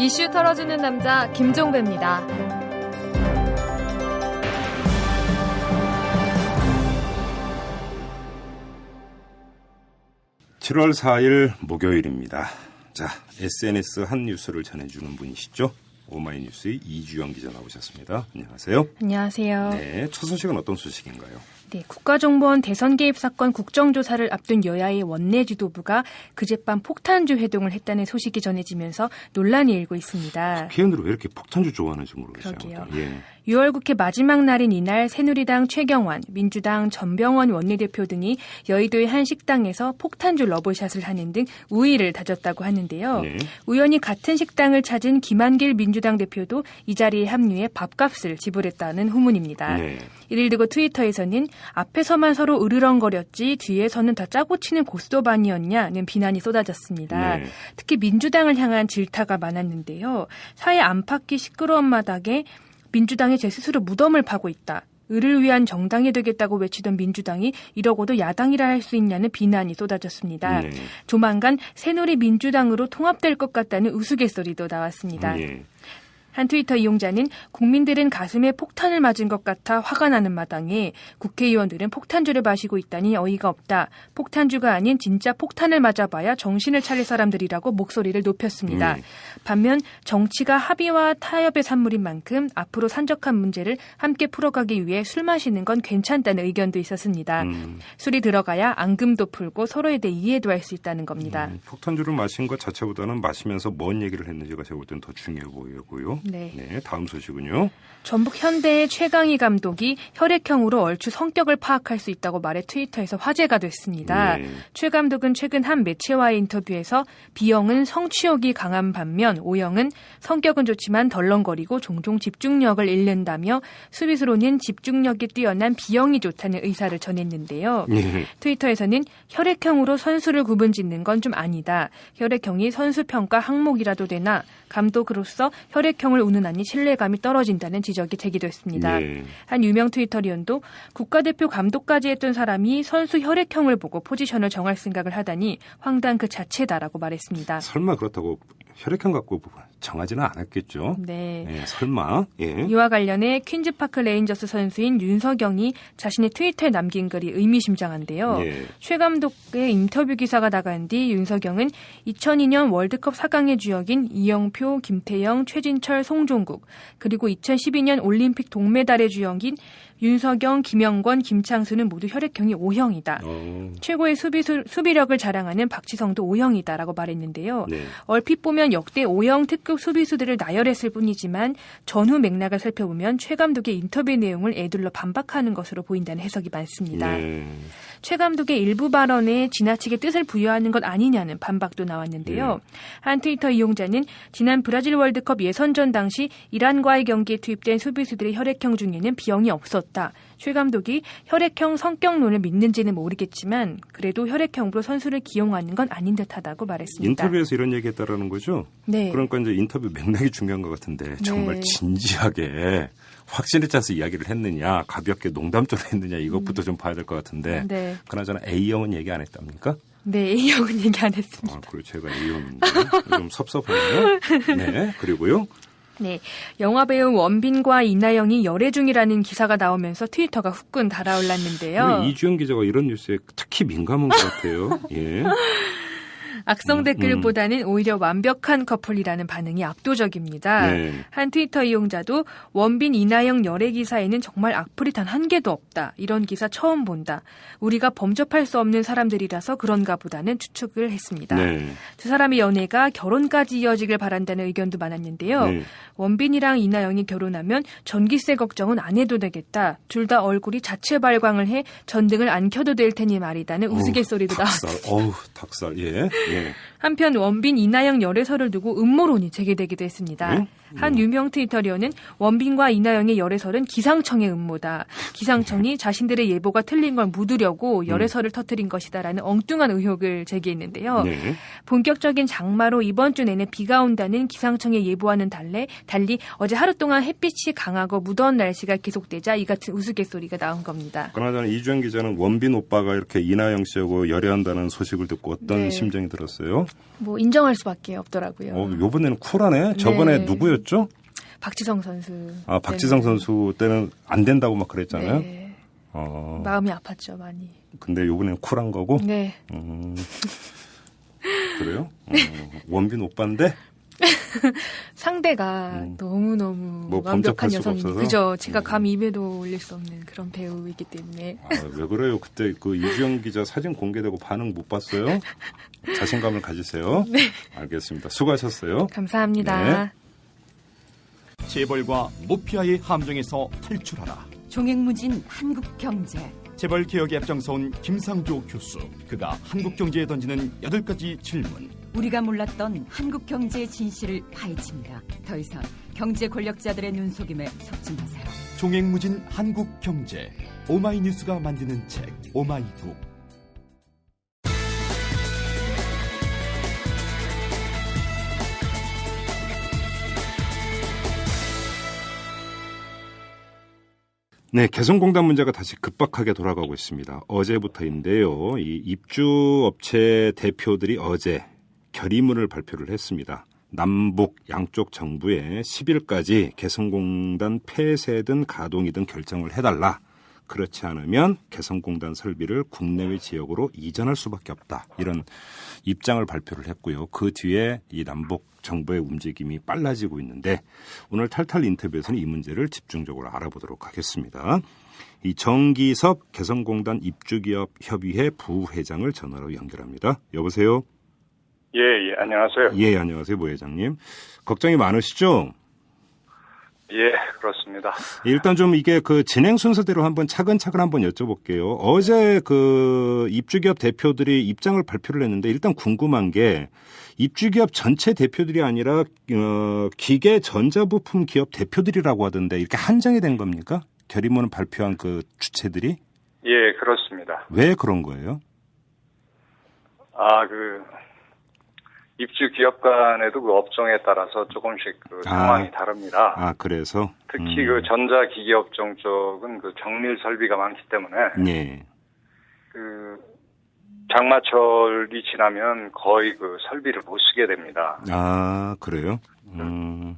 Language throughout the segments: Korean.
이슈 털어주는 남자 김종배입니다. 7월 4일 목요일입니다. 자, SNS 한 뉴스를 전해주는 분이시죠? 오마이뉴스의 이주영 기자 나오셨습니다. 안녕하세요. 안녕하세요. 네, 첫 소식은 어떤 소식인가요? 네, 국가정보원 대선 개입 사건 국정조사를 앞둔 여야의 원내 지도부가 그젯밤 폭탄주 회동을 했다는 소식이 전해지면서 논란이 일고 있습니다. 국회의원들이 왜 이렇게 폭탄주 좋아하는지 모르겠어요. 그러게요. 예. 6월 국회 마지막 날인 이날 새누리당 최경환, 민주당 전병원 원내대표 등이 여의도의 한 식당에서 폭탄주 러브샷을 하는 등 우위를 다졌다고 하는데요. 네. 우연히 같은 식당을 찾은 김한길 민주당 대표도 이 자리에 합류해 밥값을 지불했다는 후문입니다. 네. 이를 두고 트위터에서는 앞에서만 서로 으르렁거렸지 뒤에서는 다 짜고 치는 고스톱아니었냐는 비난이 쏟아졌습니다. 네. 특히 민주당을 향한 질타가 많았는데요. 사회 안팎이 시끄러운 마당에 민주당이 제 스스로 무덤을 파고 있다. 을을 위한 정당이 되겠다고 외치던 민주당이 이러고도 야당이라 할 수 있냐는 비난이 쏟아졌습니다. 네. 조만간 새누리 민주당으로 통합될 것 같다는 우스갯소리도 나왔습니다. 네. 한 트위터 이용자는 국민들은 가슴에 폭탄을 맞은 것 같아 화가 나는 마당에 국회의원들은 폭탄주를 마시고 있다니 어이가 없다. 폭탄주가 아닌 진짜 폭탄을 맞아봐야 정신을 차릴 사람들이라고 목소리를 높였습니다. 반면 정치가 합의와 타협의 산물인 만큼 앞으로 산적한 문제를 함께 풀어가기 위해 술 마시는 건 괜찮다는 의견도 있었습니다. 술이 들어가야 앙금도 풀고 서로에 대해 이해도 할 수 있다는 겁니다. 폭탄주를 마신 것 자체보다는 마시면서 뭔 얘기를 했는지가 제가 볼 땐 더 중요해 보이고요. 네. 다음 소식은요. 전북 현대의 최강희 감독이 혈액형으로 얼추 성격을 파악할 수 있다고 말해 트위터에서 화제가 됐습니다. 네. 최 감독은 최근 한 매체와의 인터뷰에서 B형은 성취욕이 강한 반면 O형은 성격은 좋지만 덜렁거리고 종종 집중력을 잃는다며 수비수로는 집중력이 뛰어난 B형이 좋다는 의사를 전했는데요. 네. 트위터에서는 혈액형으로 선수를 구분짓는 건 좀 아니다. 혈액형이 선수평가 항목이라도 되나 감독으로서 혈액형을 운운하니 신뢰감이 떨어진다는 지적이 제기됐습니다. 네. 한 유명 트위터리언도 국가대표 감독까지 했던 사람이 선수 혈액형을 보고 포지션을 정할 생각을 하다니 황당 그 자체다라고 말했습니다. 설마 그렇다고 혈액형 갖고 정하지는 않았겠죠? 네. 네, 설마. 예. 이와 관련해 퀸즈파크 레인저스 선수인 윤석영이 자신의 트위터에 남긴 글이 의미심장한데요. 예. 최 감독의 인터뷰 기사가 나간 뒤 윤석영은 2002년 월드컵 4강의 주역인 이영표, 김태형, 최진철, 송종국 그리고 2012년 올림픽 동메달의 주역인 윤석영, 김영권, 김창수는 모두 혈액형이 O형이다. 최고의 수비력을 자랑하는 박지성도 O형이다라고 말했는데요. 네. 얼핏 보면 역대 O형 특급 수비수들을 나열했을 뿐이지만 전후 맥락을 살펴보면 최 감독의 인터뷰 내용을 애둘러 반박하는 것으로 보인다는 해석이 많습니다. 네. 최 감독의 일부 발언에 지나치게 뜻을 부여하는 것 아니냐는 반박도 나왔는데요. 한 트위터 이용자는 지난 브라질 월드컵 예선전 당시 이란과의 경기에 투입된 수비수들의 혈액형 중에는 B형이 없었다. 최 감독이 혈액형 성격론을 믿는지는 모르겠지만 그래도 혈액형으로 선수를 기용하는 건 아닌 듯하다고 말했습니다. 인터뷰에서 이런 얘기했다라는 거죠? 네. 그러니까 이제 인터뷰 맥락이 중요한 것 같은데 정말 진지하게 확신에 짜서 이야기를 했느냐, 가볍게 농담적으로 했느냐 이것부터 좀 봐야 될 것 같은데 네. 그나저나 A형은 얘기 안 했답니까? 네, A형은 얘기 안 했습니다. 그리고 제가 A형인데 좀 섭섭하네요. 네, 그리고요. 네, 영화배우 원빈과 이나영이 열애 중이라는 기사가 나오면서 트위터가 후끈 달아올랐는데요. 이주영 기자가 이런 뉴스에 특히 민감한 것 같아요. 예. 악성 댓글보다는 오히려 완벽한 커플이라는 반응이 압도적입니다. 네. 한 트위터 이용자도 원빈 이나영 열애 기사에는 정말 악플이 단 한 개도 없다. 이런 기사 처음 본다. 우리가 범접할 수 없는 사람들이라서 그런가 보다는 추측을 했습니다. 네. 두 사람의 연애가 결혼까지 이어지길 바란다는 의견도 많았는데요. 네. 원빈이랑 이나영이 결혼하면 전기세 걱정은 안 해도 되겠다. 둘 다 얼굴이 자체 발광을 해 전등을 안 켜도 될 테니 말이다는 우스갯소리도 나왔습니다. 닭살. 예. 예. 한편 원빈 이나영 열애설을 두고 음모론이 제기되기도 했습니다. 한 유명 트위터리어는 원빈과 이나영의 열애설은 기상청의 음모다. 기상청이 자신들의 예보가 틀린 걸 묻으려고 열애설을 터뜨린 것이다라는 엉뚱한 의혹을 제기했는데요. 네. 본격적인 장마로 이번 주 내내 비가 온다는 기상청의 예보와는 달리 어제 하루 동안 햇빛이 강하고 무더운 날씨가 계속되자 이 같은 우스갯소리가 나온 겁니다. 그나저나 이주영 기자는 원빈 오빠가 이렇게 이나영 씨하고 열애한다는 소식을 듣고 어떤 심정이 들었어요? 뭐 인정할 수밖에 없더라고요. 요번에는 쿨하네. 저번에 네. 누구였죠? 박지성 선수. 박지성 선수 때는 안 된다고 막 그랬잖아요. 네. 마음이 아팠죠, 많이. 근데 요번에는 쿨한 거고? 네. 그래요? 원빈 오빠인데? 상대가 너무너무 뭐 완벽한 범접할 수가 여성이니 없어서? 그죠. 제가 감히 입에도 올릴 수 없는 그런 배우이기 때문에. 왜 그래요? 그때 그 이주영 기자 사진 공개되고 반응 못 봤어요? 자신감을 가지세요. 네. 알겠습니다. 수고하셨어요. 감사합니다. 네. 재벌과 모피아의 함정에서 탈출하라. 종횡무진 한국경제. 재벌 개혁에 앞장서온 김상조 교수. 그가 한국경제에 던지는 8가지 질문. 우리가 몰랐던 한국경제의 진실을 파헤칩니다. 더 이상 경제 권력자들의 눈속임에 속지 마세요. 종횡무진 한국경제. 오마이뉴스가 만드는 책 오마이북. 네, 개성공단 문제가 다시 급박하게 돌아가고 있습니다. 어제부터인데요. 이 입주업체 대표들이 어제 결의문을 발표를 했습니다. 남북 양쪽 정부에 10일까지 개성공단 폐쇄든 가동이든 결정을 해달라. 그렇지 않으면 개성공단 설비를 국내외 지역으로 이전할 수밖에 없다. 이런 입장을 발표를 했고요. 그 뒤에 이 남북 정부의 움직임이 빨라지고 있는데 오늘 탈탈 인터뷰에서는 이 문제를 집중적으로 알아보도록 하겠습니다. 이 정기섭 개성공단 입주기업 협의회 부회장을 전화로 연결합니다. 여보세요? 예, 안녕하세요. 예, 안녕하세요, 부 회장님. 걱정이 많으시죠? 예, 그렇습니다. 일단 좀 이게 그 진행 순서대로 한번 차근차근 한번 여쭤볼게요. 어제 그 입주기업 대표들이 입장을 발표를 했는데 일단 궁금한 게 입주기업 전체 대표들이 아니라 기계 전자부품 기업 대표들이라고 하던데 이렇게 한정이 된 겁니까? 결의문을 발표한 그 주체들이? 예, 그렇습니다. 왜 그런 거예요? 입주 기업 간에도 그 업종에 따라서 조금씩 그 상황이 다릅니다. 그래서? 특히 그 전자기기 업종 쪽은 그 정밀 설비가 많기 때문에. 예. 그 장마철이 지나면 거의 그 설비를 못 쓰게 됩니다. 그래요?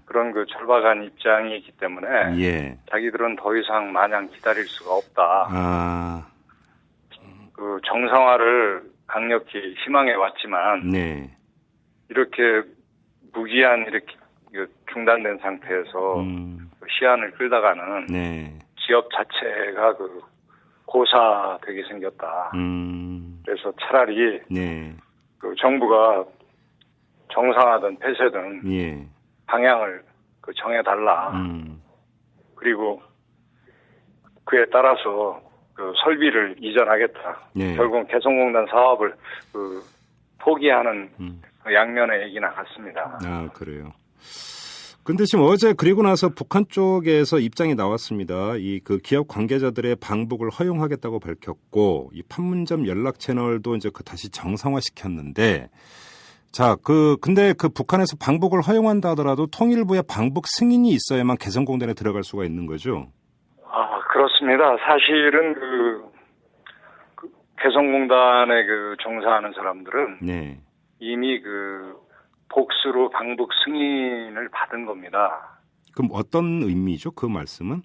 그런 그 절박한 입장이기 때문에. 예. 자기들은 더 이상 마냥 기다릴 수가 없다. 그 정상화를 강력히 희망해 왔지만. 네. 이렇게 무기한 이렇게 중단된 상태에서 시한을 끌다가는 네. 기업 자체가 그 고사되게 생겼다. 그래서 차라리 네. 그 정부가 정상화든 폐쇄든 예. 방향을 그 정해달라. 그리고 그에 따라서 그 설비를 이전하겠다. 네. 결국 개성공단 사업을 그 포기하는 양면의 얘기나 같습니다. 그래요. 근데 지금 어제 그리고 나서 북한 쪽에서 입장이 나왔습니다. 이 그 기업 관계자들의 방북을 허용하겠다고 밝혔고, 이 판문점 연락 채널도 이제 그 다시 정상화 시켰는데, 근데 그 북한에서 방북을 허용한다 하더라도 통일부의 방북 승인이 있어야만 개성공단에 들어갈 수가 있는 거죠? 그렇습니다. 사실은 그 개성공단에 그 종사하는 사람들은 네. 이미 그 복수로 방북 승인을 받은 겁니다. 그럼 어떤 의미죠? 그 말씀은?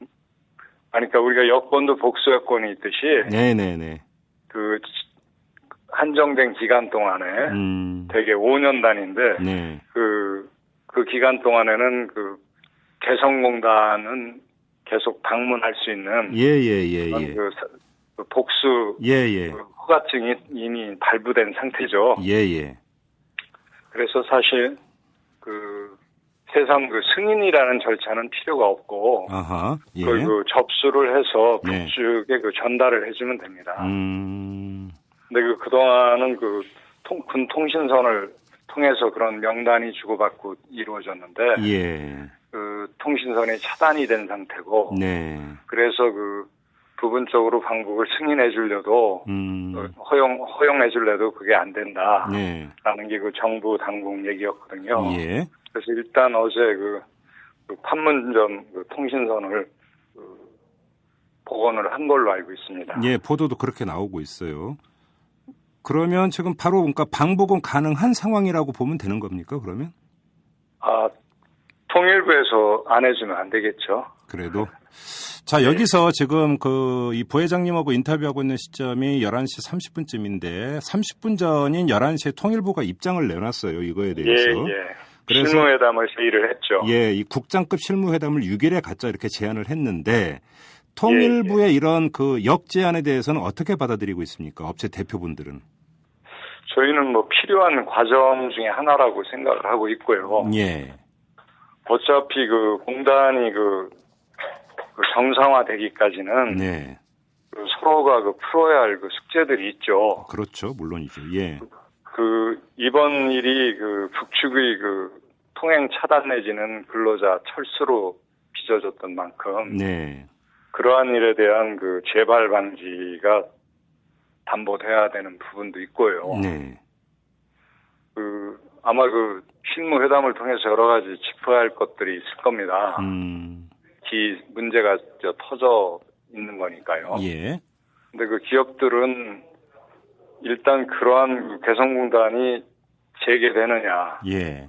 그러니까 우리가 여권도 복수 여권이 있듯이 네네네. 그 한정된 기간 동안에 대개 5년 단위인데 네. 그 기간 동안에는 그 개성공단은 계속 방문할 수 있는 예. 그 복수 예. 그 허가증이 이미 발부된 상태죠. 예. 그래서 사실 그 새삼 그 승인이라는 절차는 필요가 없고 예. 그 접수를 해서 네. 북측에 그 전달을 해주면 됩니다. 근데 그동안은 그 군 통신선을 통해서 그런 명단이 주고받고 이루어졌는데 예. 그 그 통신선이 차단이 된 상태고, 네. 그래서 그 부분적으로 방북을 승인해 주려도 허용해 주려도 그게 안 된다라는 네. 게 그 정부 당국 얘기였거든요. 예. 그래서 일단 어제 그 판문점 그 통신선을 복원을 한 걸로 알고 있습니다. 예, 보도도 그렇게 나오고 있어요. 그러면 지금 바로 그러니까 방북은 가능한 상황이라고 보면 되는 겁니까? 그러면? 통일부에서 안 해주면 안 되겠죠. 그래도. 자, 여기서 지금 이 부회장님하고 인터뷰하고 있는 시점이 11시 30분쯤인데 30분 전인 11시에 통일부가 입장을 내놨어요. 이거에 대해서. 예. 그래서 실무회담을 회의를 했죠. 예, 이 국장급 실무회담을 6일에 갖자 이렇게 제안을 했는데 통일부의 이런 그 역제안에 대해서는 어떻게 받아들이고 있습니까? 업체 대표분들은. 저희는 뭐 필요한 과정 중에 하나라고 생각을 하고 있고요. 예. 어차피 그 공단이 그 정상화되기까지는 네. 그 서로가 그 풀어야 할 그 숙제들이 있죠. 그렇죠. 물론이죠. 예. 그 이번 일이 그 북측의 그 통행 차단 내지는 근로자 철수로 빚어졌던 만큼 네. 그러한 일에 대한 그 재발 방지가 담보돼야 되는 부분도 있고요. 네. 아마 그 실무회담을 통해서 여러 가지 짚어야 할 것들이 있을 겁니다. 문제가 터져 있는 거니까요. 예. 근데 그 기업들은 일단 그러한 개성공단이 재개되느냐. 예.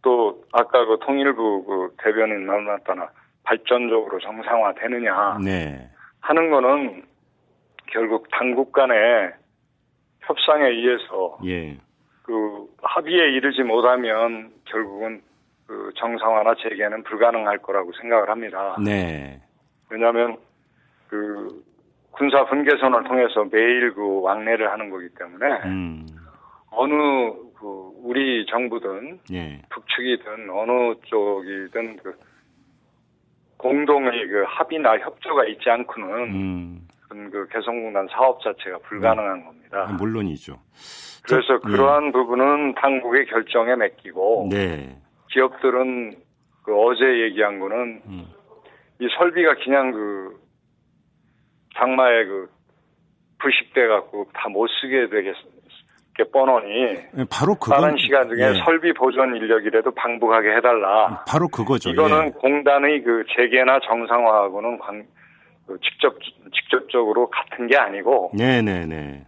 또 아까 그 통일부 그 대변인 만났다나 발전적으로 정상화되느냐. 네. 하는 거는 결국 당국 간의 협상에 의해서 예. 그 합의에 이르지 못하면 결국은 그 정상화나 재개는 불가능할 거라고 생각을 합니다. 네. 왜냐하면 그 군사 분계선을 통해서 매일 그 왕래를 하는 거기 때문에 어느 그 우리 정부든 예. 북측이든 어느 쪽이든 그 공동의 그 합의나 협조가 있지 않고는 그 개성공단 사업 자체가 불가능한 겁니다. 물론이죠. 그래서 그러한 부분은 당국의 결정에 맡기고 네. 기업들은 그 어제 얘기한 거는 이 설비가 그냥 그 장마에 그 부식돼 갖고 다 못 쓰게 되게 뻔하니 바로 그건 빠른 시간 중에 설비 보존 인력이라도 방북하게 해달라. 바로 그거죠. 이거는 공단의 그 재개나 정상화하고는 직접적으로 같은 게 아니고. 네네네.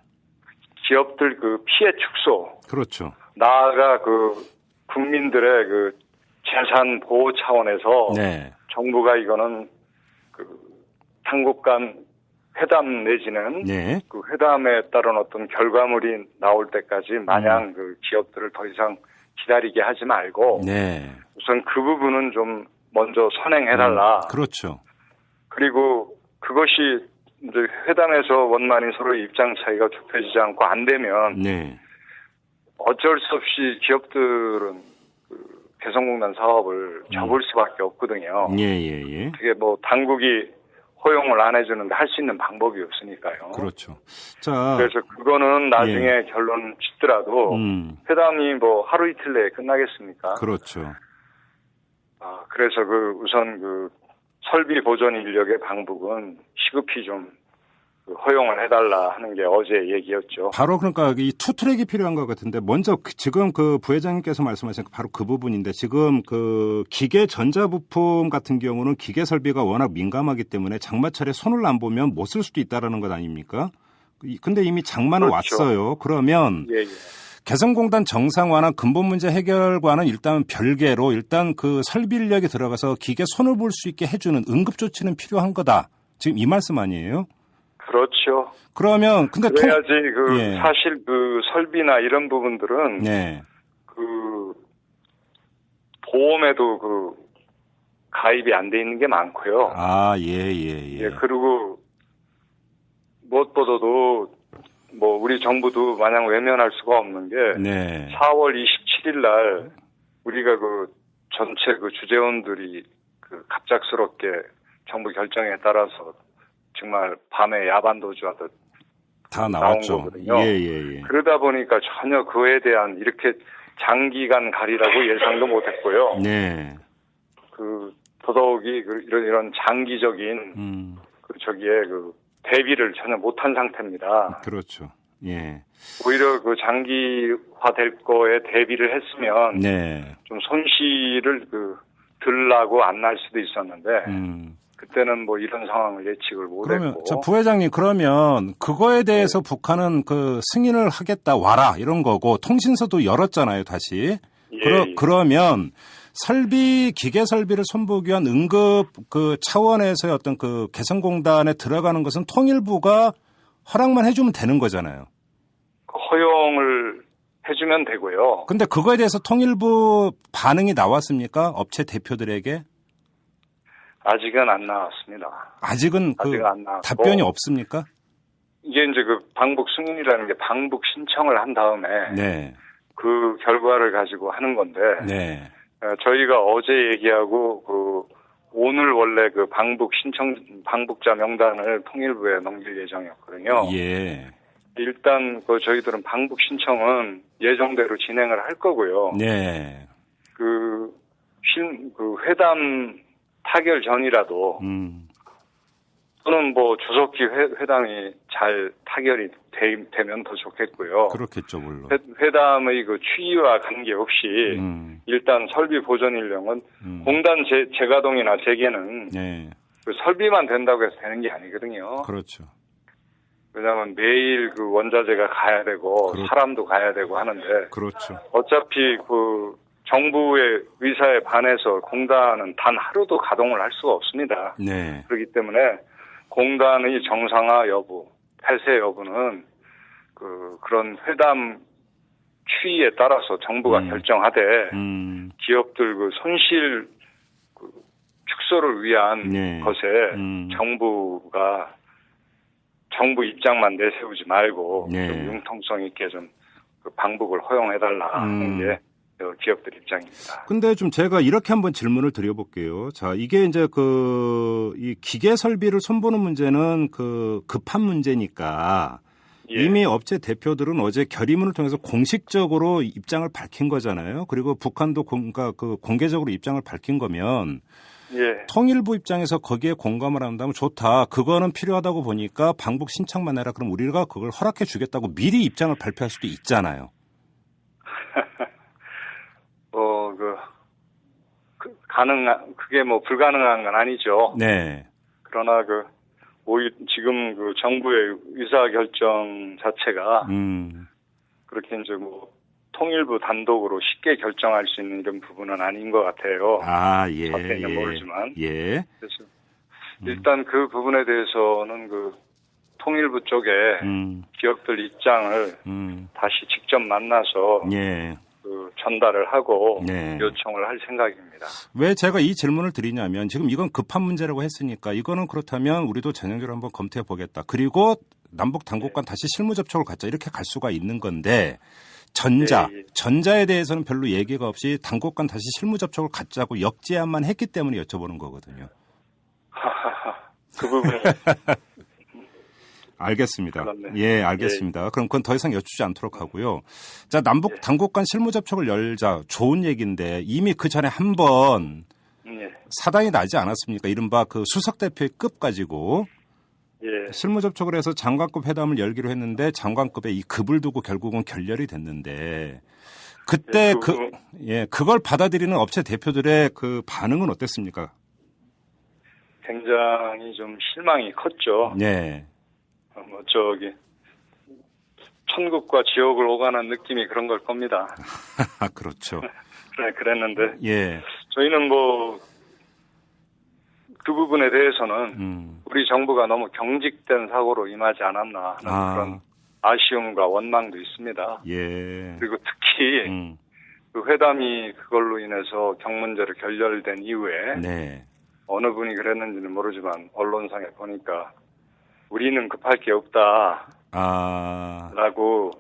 기업들 그 피해 축소. 그렇죠. 나아가 그 국민들의 그 재산 보호 차원에서 네. 정부가 이거는 그 당국 간 회담 내지는 그 회담에 따른 어떤 결과물이 나올 때까지 마냥 그 기업들을 더 이상 기다리게 하지 말고 우선 그 부분은 좀 먼저 선행해달라. 그렇죠. 그리고 그것이 이제 회담에서 원만히 서로의 입장 차이가 좁혀지지 않고 안 되면 어쩔 수 없이 기업들은 그 개성공단 사업을 접을 수밖에 없거든요. 그게 뭐 당국이 허용을 안 해주는데 할 수 있는 방법이 없으니까요. 그렇죠. 자, 그래서 그거는 나중에 결론 짓더라도 회담이 뭐 하루 이틀 내에 끝나겠습니까? 그렇죠. 그래서 그 우선 그 설비 보존 인력의 방북은 시급히 좀 허용을 해달라 하는 게 어제 얘기였죠. 바로 그러니까 이 투트랙이 필요한 것 같은데 먼저 지금 그 부회장님께서 말씀하신 바로 그 부분인데 지금 그 기계 전자부품 같은 경우는 기계 설비가 워낙 민감하기 때문에 장마철에 손을 안 보면 못 쓸 수도 있다라는 것 아닙니까? 근데 이미 장마는 왔어요. 그러면 개성공단 정상화나 근본 문제 해결과는 일단 별개로 일단 그 설비 인력이 들어가서 기계 손을 볼 수 있게 해주는 응급 조치는 필요한 거다. 지금 이 말씀 아니에요? 그렇죠. 그러면 근데 그래야지 사실 그 설비나 이런 부분들은 그 보험에도 그 가입이 안 돼 있는 게 많고요. 그리고 무엇보다도 뭐 우리 정부도 마냥 외면할 수가 없는 게 4월 27일 날 우리가 그 전체 그 주재원들이 그 갑작스럽게 정부 결정에 따라서 정말 밤에 야반 도주하듯 다 나왔죠. 나온 거거든요. 그러다 보니까 전혀 그에 대한 이렇게 장기간 가리라고 예상도 못했고요. 그 더더욱이 이런 장기적인 대비를 전혀 못한 상태입니다. 그렇죠. 예. 오히려 그 장기화될 거에 대비를 했으면 네. 좀 손실을 덜 나고 안 날 수도 있었는데 그때는 뭐 이런 상황을 예측을 못했고. 자, 부회장님 그러면 그거에 대해서 네. 북한은 그 승인을 하겠다 와라 이런 거고 통신서도 열었잖아요 다시. 예. 그러면 기계 설비를 손보기 위한 응급 그 차원에서의 어떤 그 개성공단에 들어가는 것은 통일부가 허락만 해주면 되는 거잖아요. 허용을 해주면 되고요. 근데 그거에 대해서 통일부 반응이 나왔습니까? 업체 대표들에게? 아직은 안 나왔습니다. 아직은 안 나왔고. 답변이 없습니까? 이게 이제 그 방북 승인이라는 게 방북 신청을 한 다음에 네. 그 결과를 가지고 하는 건데 네. 저희가 어제 얘기하고 오늘 원래 그 방북자 명단을 통일부에 넘길 예정이었거든요. 예. 일단 저희들은 방북 신청은 예정대로 진행을 할 거고요. 네. 그 회담 타결 전이라도 또는 뭐 조속히 회담이 잘 타결이 되면 더 좋겠고요. 그렇겠죠, 물론. 회담의 그 추이와 관계없이 일단 설비 보존 인력은 공단 재가동이나 재개는 네. 그 설비만 된다고 해서 되는 게 아니거든요. 그렇죠. 왜냐하면 매일 그 원자재가 가야 되고 사람도 가야 되고 하는데 그렇죠. 어차피 그 정부의 의사에 반해서 공단은 단 하루도 가동을 할 수가 없습니다. 네. 그렇기 때문에 공단의 정상화 여부, 폐쇄 여부는 그런 회담 추이에 따라서 정부가 결정하되 기업들 그 손실 축소를 위한 네. 것에 정부 입장만 내세우지 말고 네. 좀 융통성 있게 좀 방북을 허용해달라 하는 게 기업들 입장입니다. 근데 좀 제가 이렇게 한번 질문을 드려볼게요. 자, 이게 이제 이 기계 설비를 손보는 문제는 급한 문제니까 예. 이미 업체 대표들은 어제 결의문을 통해서 공식적으로 입장을 밝힌 거잖아요. 그리고 북한도 공개적으로 입장을 밝힌 거면 예. 통일부 입장에서 거기에 공감을 한다면 좋다. 그거는 필요하다고 보니까 방북 신청만 해라. 그럼 우리가 그걸 허락해 주겠다고 미리 입장을 발표할 수도 있잖아요. 그게 뭐 불가능한 건 아니죠. 네. 그러나 지금 정부의 의사결정 자체가 그렇게 이제 통일부 단독으로 쉽게 결정할 수 있는 이런 부분은 아닌 것 같아요. 아, 예. 자세히는 모르지만. 예. 그래서 일단 그 부분에 대해서는 통일부 쪽에 기업들 입장을 다시 직접 만나서 예. 전달을 하고 네. 요청을 할 생각입니다. 왜 제가 이 질문을 드리냐면 지금 이건 급한 문제라고 했으니까 이거는 그렇다면 우리도 전형적으로 한번 검토해 보겠다. 그리고 남북 당국간 다시 실무 접촉을 갖자 이렇게 갈 수가 있는 건데 전자에 대해서는 별로 얘기가 없이 당국간 다시 실무 접촉을 갖자고 역제안만 했기 때문에 여쭤보는 거거든요. 그 부분이 알겠습니다. 그렇네. 예, 알겠습니다. 그럼 그건 더 이상 여쭈지 않도록 하고요. 자, 남북 당국 간 실무 접촉을 열자 좋은 얘기인데 이미 그 전에 한 번 사단이 나지 않았습니까? 이른바 수석 대표의 급 가지고 실무 접촉을 해서 장관급 회담을 열기로 했는데 장관급의 이 급을 두고 결국은 결렬이 됐는데 그때 그걸 받아들이는 업체 대표들의 반응은 어땠습니까? 굉장히 좀 실망이 컸죠. 네. 천국과 지옥을 오가는 느낌이 그런 걸 겁니다. 그렇죠. 그랬는데. 예. 저희는 그 부분에 대해서는 우리 정부가 너무 경직된 사고로 임하지 않았나 하는 그런 아쉬움과 원망도 있습니다. 예. 그리고 특히 그 회담이 그걸로 인해서 경문제로 결렬된 이후에 네. 어느 분이 그랬는지는 모르지만 언론상에 보니까 우리는 급할 게 없다. 라고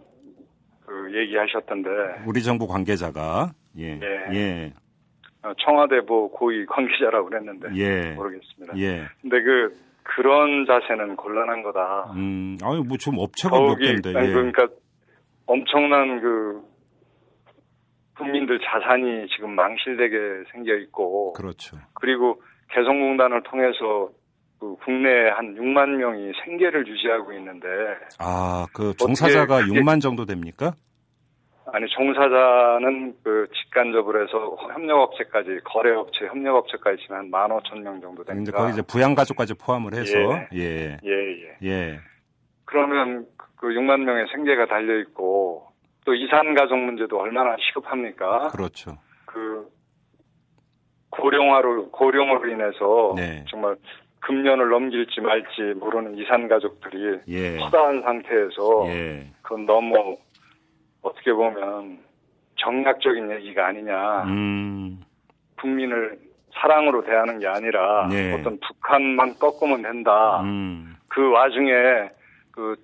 얘기하셨던데. 우리 정부 관계자가. 예. 예. 청와대 고위 관계자라고 그랬는데. 예. 모르겠습니다. 예. 근데 그런 자세는 곤란한 거다. 아니, 지금 업체가 몇 개인데. 예. 그러니까 엄청난 국민들 자산이 지금 망실되게 생겨 있고. 그렇죠. 그리고 개성공단을 통해서 그 국내에 한 6만 명이 생계를 유지하고 있는데. 그 종사자가 6만 정도 됩니까? 아니, 종사자는 그 직간접으로 해서 협력업체까지, 거래업체, 협력업체까지 지금 한 15,000명 정도 됩니다. 이제 거기 이제 부양가족까지 포함을 해서. 예. 예. 그러면 그 6만 명의 생계가 달려있고, 또 이산가족 문제도 얼마나 시급합니까? 그렇죠. 그, 고령으로 인해서. 네. 정말 금년을 넘길지 말지 모르는 이산가족들이. 예. 허다한 상태에서. 예. 그건 너무 어떻게 보면 정략적인 얘기가 아니냐. 국민을 사랑으로 대하는 게 아니라. 네. 어떤 북한만 꺾으면 된다. 그 와중에 그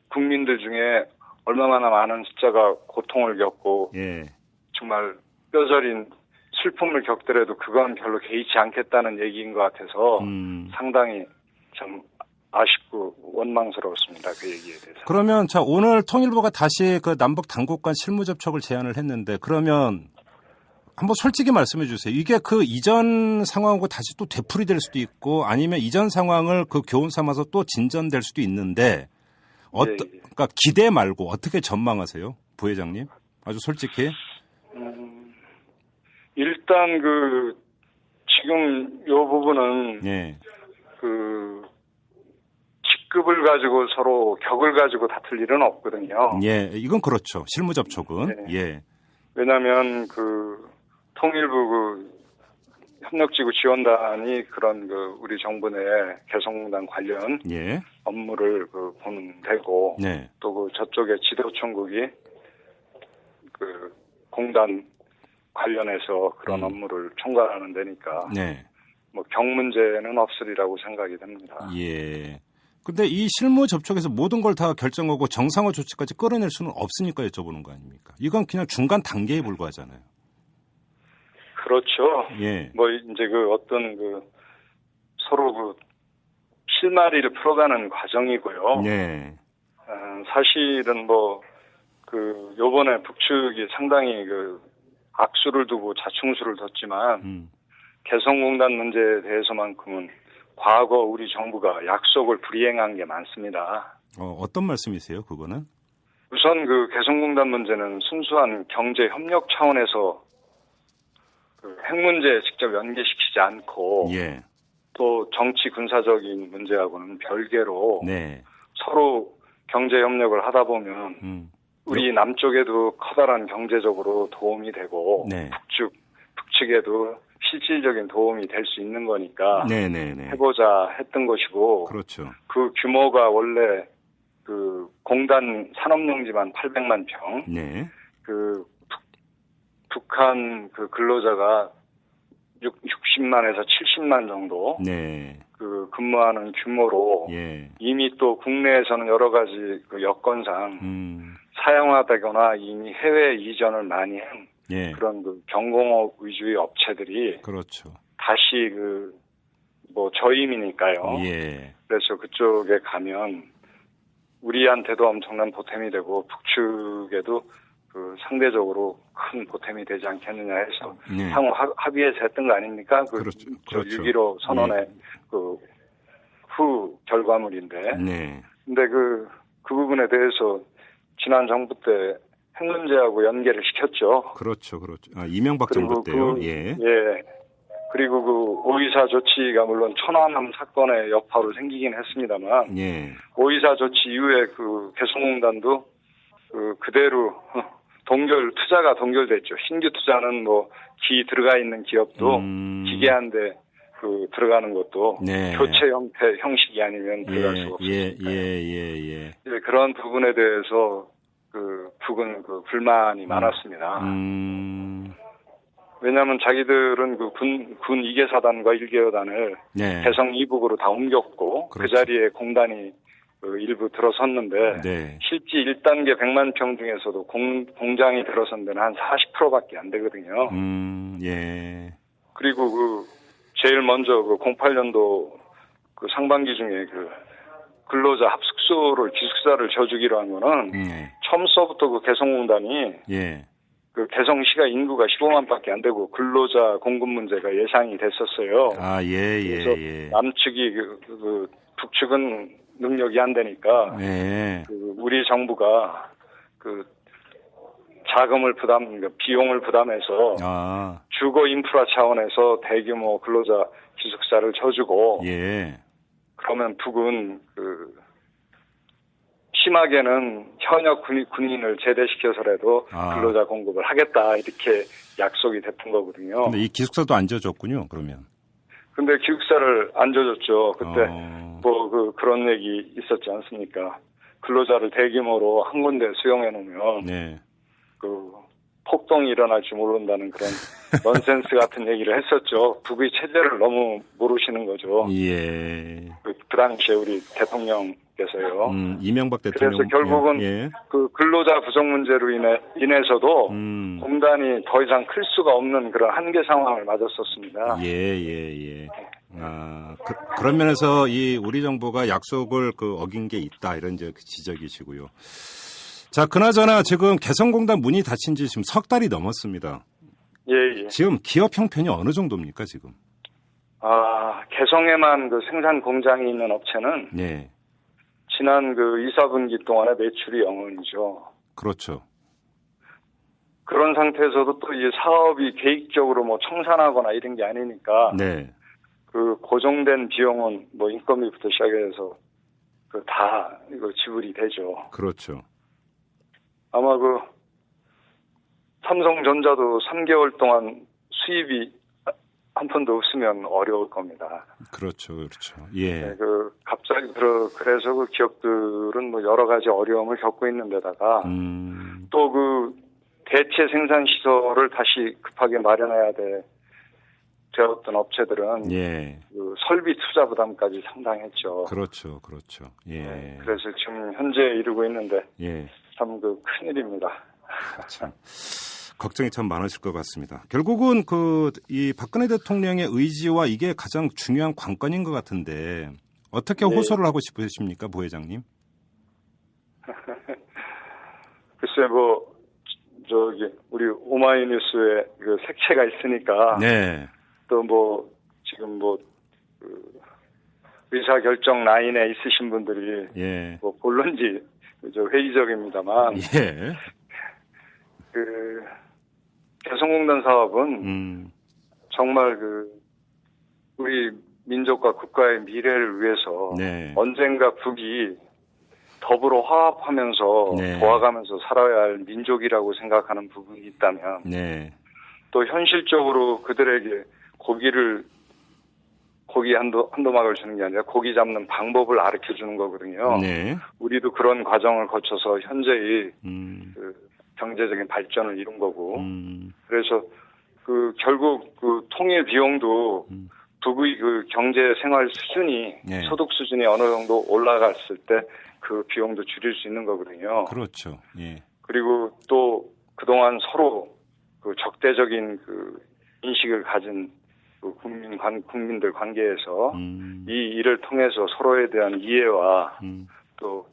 국민들 중에 얼마나 많은 숫자가 고통을 겪고 예. 정말 뼈저린 슬픔을 겪더라도 그건 별로 개의치 않겠다는 얘기인 것 같아서 상당히 참 아쉽고 원망스러웠습니다. 그 얘기에 대해서. 그러면 오늘 통일부가 다시 그 남북 당국 간 실무 접촉을 제안을 했는데 그러면 한번 솔직히 말씀해 주세요. 이게 그 이전 상황하고 다시 또 되풀이될 수도 있고 아니면 이전 상황을 그 교훈 삼아서 또 진전될 수도 있는데 그러니까 기대 말고 어떻게 전망하세요? 부회장님? 아주 솔직히. 일단 지금 요 부분은 직급을 가지고 서로 격을 가지고 다툴 일은 없거든요. 예, 이건 그렇죠. 실무 접촉은. 예. 왜냐하면 통일부 협력지구 지원단이 그런 우리 정부 내 개성공단 관련 업무를 보는 데고 또 저쪽에 지도청국이 공단 관련해서 그런 업무를 총괄하는 데니까 뭐 경 문제는 없으리라고 생각이 됩니다. 예. 근데 이 실무 접촉에서 모든 걸 다 결정하고 정상화 조치까지 끌어낼 수는 없으니까 여쭤보는 거 아닙니까? 이건 그냥 중간 단계에 불과하잖아요. 그렇죠. 예. 뭐 이제 어떤 서로 실마리를 풀어가는 과정이고요. 예. 사실은 요번에 북측이 상당히 악수를 두고 자충수를 뒀지만 개성공단 문제에 대해서만큼은 과거 우리 정부가 약속을 불이행한 게 많습니다. 어떤 말씀이세요, 그거는? 우선 개성공단 문제는 순수한 경제 협력 차원에서 핵 문제에 직접 연계시키지 않고 또 정치 군사적인 문제하고는 별개로 서로 경제 협력을 하다 보면 우리 남쪽에도 커다란 경제적으로 도움이 되고 북측에도 실질적인 도움이 될 수 있는 거니까 해보자 했던 것이고 그렇죠. 그 규모가 원래 공단 산업용지만 800만 평 북한 근로자가 60만에서 70만 정도 근무하는 규모로 이미 또 국내에서는 여러 가지 여건상 사용하다거나 이미 해외 이전을 많이 한 그런 경공업 위주의 업체들이 다시 저임이니까요. 그래서 그쪽에 가면 우리한테도 엄청난 보탬이 되고 북측에도 상대적으로 큰 보탬이 되지 않겠느냐 해서 상호 합의해서 했던 거 아닙니까? 그렇죠. 6.15 선언의 후 결과물인데. 근데 그 부분에 대해서 지난 정부 때 핵 문제하고 연계를 시켰죠. 그렇죠. 이명박 정부 때요. 그리고 5.24 조치가 물론 천안함 사건의 여파로 생기긴 했습니다만 5.24 조치 이후에 개성공단도 그대로 투자가 동결됐죠. 신규 투자는 기 들어가 있는 기업도 기계한데 들어가는 것도 교체 형식이 아니면 들어갈 수가 없으니까 그런 부분에 대해서 북은 불만이 많았습니다. 왜냐하면 자기들은 군 2개 사단과 1개 여단을 개성 이북으로 다 옮겼고 그 자리에 공단이 일부 들어섰는데 실제 1단계 100만 평 중에서도 공장이 들어선 데는 한 40%밖에 안 되거든요. 그리고 제일 먼저 08년도 상반기 중에 근로자 합숙소를 기숙사를 져주기로 한 거는 처음서부터 개성공단이 그 개성시가 인구가 15만밖에 안 되고 근로자 공급 문제가 예상이 됐었어요. 아, 예. 그래서 남측이 그 북측은 능력이 안 되니까 그 우리 정부가 그 비용을 부담해서 주거 인프라 차원에서 대규모 근로자 기숙사를 쳐주고 그러면 북은 그 심하게는 현역 군인을 제대시켜서라도 근로자 공급을 하겠다 이렇게 약속이 됐던 거거든요. 근데 이 기숙사도 안 지어줬군요. 그러면. 근데 기숙사를 안 지어줬죠. 그때 그런 얘기 있었지 않습니까? 근로자를 대규모로 한 군데 수용해 놓으면 그 폭동이 일어날지 모른다는 그런 넌센스 같은 얘기를 했었죠. 북의 체제를 너무 모르시는 거죠. 그 당시에 우리 대통령께서요. 이명박 대통령. 그래서 결국은 그 근로자 부족 문제로 인해서도 공단이 더 이상 클 수가 없는 그런 한계 상황을 맞았었습니다. 그런 면에서 이 우리 정부가 약속을 어긴 게 있다 이런 이제 지적이시고요. 자, 그나저나 지금 개성공단 문이 닫힌 지 지금 석 달이 넘었습니다. 지금 기업 형편이 어느 정도입니까, 지금? 개성에만 그 생산 공장이 있는 업체는 지난 그 2, 4분기 동안에 매출이 0원이죠. 그렇죠. 그런 상태에서도 또 이 사업이 계획적으로 뭐 청산하거나 이런 게 아니니까 그 고정된 비용은 뭐 인건비부터 시작해서 그 다 이거 지불이 되죠. 그렇죠. 아마 그 삼성전자도 3개월 동안 수입이 한 푼도 없으면 어려울 겁니다. 그렇죠. 갑자기 그래서 그 기업들은 뭐 여러 가지 어려움을 겪고 있는 데다가 또 그 대체 생산 시설을 다시 급하게 마련해야 되었던 업체들은 그 설비 투자 부담까지 상당했죠. 그렇죠. 그래서 지금 현재 이루고 있는데 참 그 큰일입니다. 참 걱정이 참 많으실 것 같습니다. 결국은 이 박근혜 대통령의 의지와 이게 가장 중요한 관건인 것 같은데 어떻게 호소를 하고 싶으십니까, 부회장님? 글쎄 우리 오마이뉴스에 그 색채가 있으니까 또 뭐 지금 그 의사 결정 라인에 있으신 분들이 뭐 본론지 회의적입니다만 그 개성공단 사업은 정말 그 우리 민족과 국가의 미래를 위해서 언젠가 북이 더불어 화합하면서 도와가면서 살아야 할 민족이라고 생각하는 부분이 있다면 또 현실적으로 그들에게 고기 한도막을 주는 게 아니라 고기 잡는 방법을 가르쳐 주는 거거든요. 우리도 그런 과정을 거쳐서 현재의 그 경제적인 발전을 이룬 거고. 그래서 결국 그 통일 비용도 북의 그 경제 생활 수준이 소득 수준이 어느 정도 올라갔을 때 그 비용도 줄일 수 있는 거거든요. 그렇죠. 그리고 또 그동안 서로 그 적대적인 그 인식을 가진 그 국민들 관계에서 이 일을 통해서 서로에 대한 이해와 또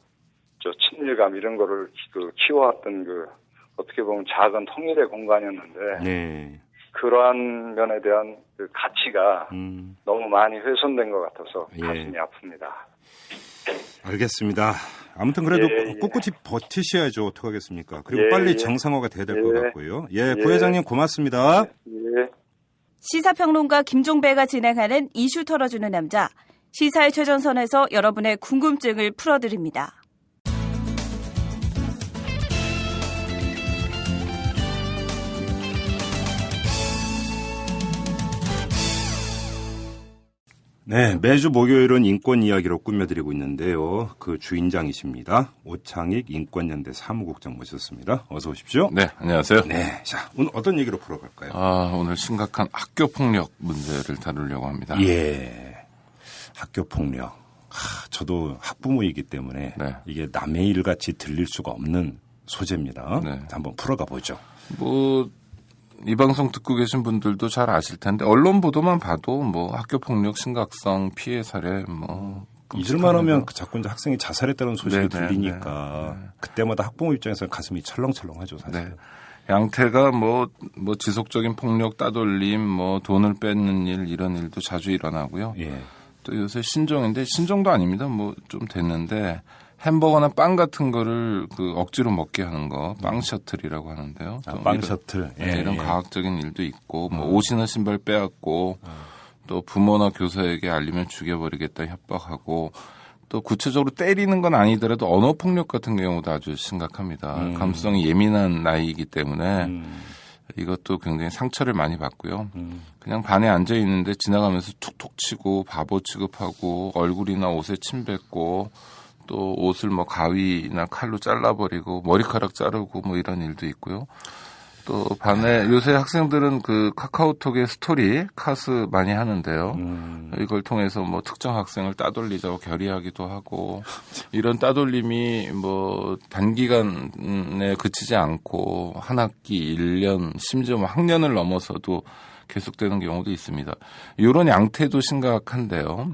친밀감 이런 거를 키워왔던 어떻게 보면 작은 통일의 공간이었는데 그러한 면에 대한 그 가치가 너무 많이 훼손된 것 같아서 가슴이 아픕니다. 알겠습니다. 아무튼 그래도 꿋꿋이 버티셔야죠. 어떡하겠습니까? 그리고 빨리 정상화가 돼야 될 것 같고요. 부회장님 고맙습니다. 시사평론가 김종배가 진행하는 이슈 털어주는 남자. 시사의 최전선에서 여러분의 궁금증을 풀어드립니다. 네, 매주 목요일은 인권 이야기로 꾸며드리고 있는데요. 그 주인장이십니다. 오창익 인권연대 사무국장 모셨습니다. 어서 오십시오. 네, 안녕하세요. 네, 자, 오늘 어떤 얘기로 풀어갈까요? 오늘 심각한 학교 폭력 문제를 다루려고 합니다. 학교 폭력. 저도 학부모이기 때문에 이게 남의 일 같이 들릴 수가 없는 소재입니다. 한번 풀어가 보죠. 이 방송 듣고 계신 분들도 잘 아실 텐데 언론 보도만 봐도 학교 폭력 심각성, 피해 사례 잊을만 하면 자꾸 이제 학생이 자살했다는 소식이 들리니까 그때마다 학부모 입장에서는 가슴이 철렁철렁하죠, 사실. 양태가 뭐 지속적인 폭력, 따돌림, 뭐 돈을 뺏는 일 이런 일도 자주 일어나고요. 예. 또 요새 신종인데 신종도 아닙니다. 뭐 좀 됐는데 햄버거나 빵 같은 거를 그 억지로 먹게 하는 거, 빵 셔틀이라고 하는데요. 빵 셔틀. 예, 이런 과학적인 일도 있고, 뭐 옷이나 신발 빼앗고, 또 부모나 교사에게 알리면 죽여버리겠다 협박하고, 또 구체적으로 때리는 건 아니더라도 언어 폭력 같은 경우도 아주 심각합니다. 감수성이 예민한 나이이기 때문에 이것도 굉장히 상처를 많이 받고요. 그냥 반에 앉아 있는데 지나가면서 툭툭 치고 바보 취급하고 얼굴이나 옷에 침 뱉고 또 옷을 뭐 가위나 칼로 잘라버리고 머리카락 자르고 뭐 이런 일도 있고요. 또 반에 요새 학생들은 그 카카오톡에 스토리 카스 많이 하는데요. 이걸 통해서 뭐 특정 학생을 따돌리자고 결의하기도 하고 이런 따돌림이 뭐 단기간에 그치지 않고 한 학기, 1년, 심지어 뭐 학년을 넘어서도 계속되는 경우도 있습니다. 이런 양태도 심각한데요.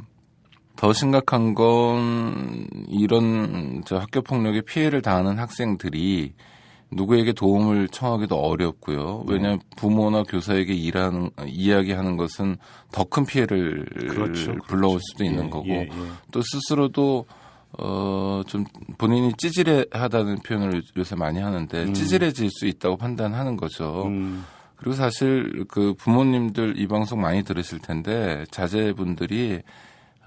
더 심각한 건 이런 학교 폭력에 피해를 당하는 학생들이 누구에게 도움을 청하기도 어렵고요. 왜냐하면 부모나 교사에게 이야기하는 것은 더 큰 피해를 불러올 수도 있는 거고 또 스스로도 좀 본인이 찌질하다는 표현을 요새 많이 하는데 찌질해질 수 있다고 판단하는 거죠. 그리고 사실 그 부모님들 이 방송 많이 들으실 텐데 자제분들이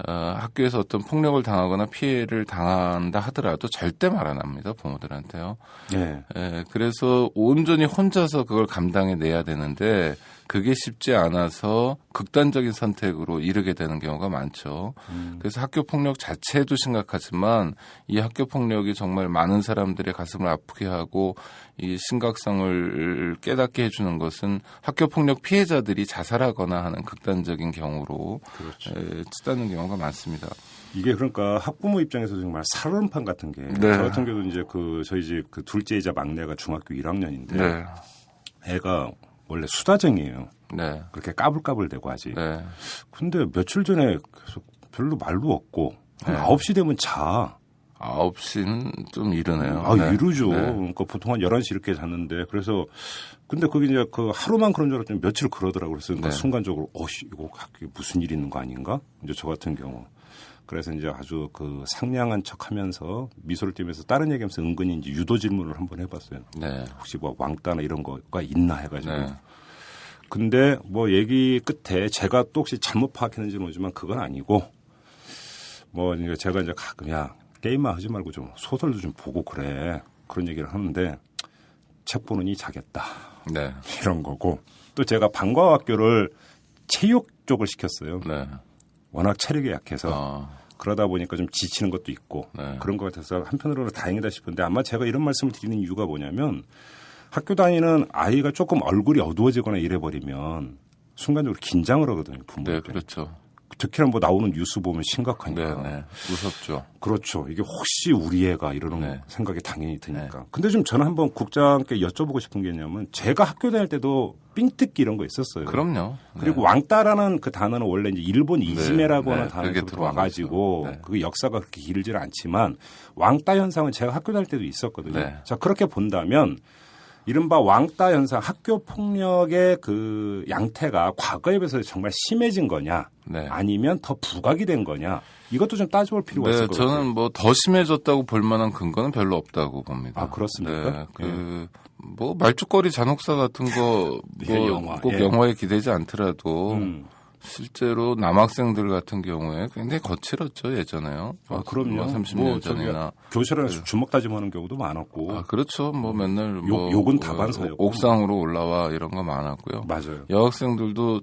학교에서 어떤 폭력을 당하거나 피해를 당한다 하더라도 절대 말 안 합니다. 부모들한테요. 네. 그래서 온전히 혼자서 그걸 감당해내야 되는데 그게 쉽지 않아서 극단적인 선택으로 이르게 되는 경우가 많죠. 그래서 학교 폭력 자체도 심각하지만 이 학교 폭력이 정말 많은 사람들의 가슴을 아프게 하고 이 심각성을 깨닫게 해주는 것은 학교 폭력 피해자들이 자살하거나 하는 극단적인 경우로 치닫는 경우가 많습니다. 이게 그러니까 학부모 입장에서 정말 살얼음판 같은 게 저 같은 경우도 이제 저희 집 그 둘째이자 막내가 중학교 1학년인데 애가 원래 수다쟁이에요. 네. 그렇게 까불까불대고 하지. 네. 근데 며칠 전에 계속 별로 말도 없고 한 9시 되면 자. 9시는 좀 이르네요. 이르죠. 그러니까 보통 한 11시 이렇게 잤는데 그래서 근데 그게 이제 그 하루만 그런 줄 알았더니 며칠 그러더라고요. 그래서 그러니까 순간적으로 이거 학교에 무슨 일이 있는 거 아닌가? 이제 저 같은 경우. 그래서 이제 아주 그 상냥한 척 하면서 미소를 띠면서 다른 얘기하면서 은근히 이제 유도 질문을 한번 해봤어요. 네. 혹시 뭐 왕따나 이런 거가 있나 해가지고. 네. 근데 뭐 얘기 끝에 제가 또 혹시 잘못 파악했는지 모르지만 그건 아니고 뭐 이제 제가 이제 가끔 게임만 하지 말고 좀 소설도 좀 보고 그래. 그런 얘기를 하는데 책 보느니 자겠다. 네. 이런 거고 또 제가 방과학교를 체육 쪽을 시켰어요. 네. 워낙 체력이 약해서 그러다 보니까 좀 지치는 것도 있고 그런 것 같아서 한편으로는 다행이다 싶은데 아마 제가 이런 말씀을 드리는 이유가 뭐냐면 학교 다니는 아이가 조금 얼굴이 어두워지거나 이래버리면 순간적으로 긴장을 하거든요. 부모들. 네, 그렇죠. 특히나 뭐 나오는 뉴스 보면 심각하니까. 네, 무섭죠. 그렇죠. 이게 혹시 우리 애가 이러는 생각이 당연히 드니까. 근데 좀 저는 한번 국장께 여쭤보고 싶은 게 있냐면 제가 학교 다닐 때도 삥뜯기 이런 거 있었어요. 그럼요. 그리고 왕따라는 그 단어는 원래 이제 일본 이지메라고 하는 단어에서 와가지고 그 역사가 그렇게 길지는 않지만 왕따 현상은 제가 학교 다닐 때도 있었거든요. 자, 그렇게 본다면 이른바 왕따 현상, 학교 폭력의 그 양태가 과거에 비해서 정말 심해진 거냐, 아니면 더 부각이 된 거냐, 이것도 좀 따져볼 필요가 있을 것 같아요. 저는 뭐 더 심해졌다고 볼 만한 근거는 별로 없다고 봅니다. 아, 그렇습니까? 뭐 말죽거리 잔혹사 같은 거 꼭 영화에 기대지 않더라도 실제로 남학생들 같은 경우에 굉장히 거칠었죠, 예전에요. 그럼요. 30년 전이나. 교실에서 주먹 다짐하는 경우도 많았고. 그렇죠. 뭐 맨날 욕은 다반사였고. 옥상으로 올라와 이런 거 많았고요. 맞아요. 여학생들도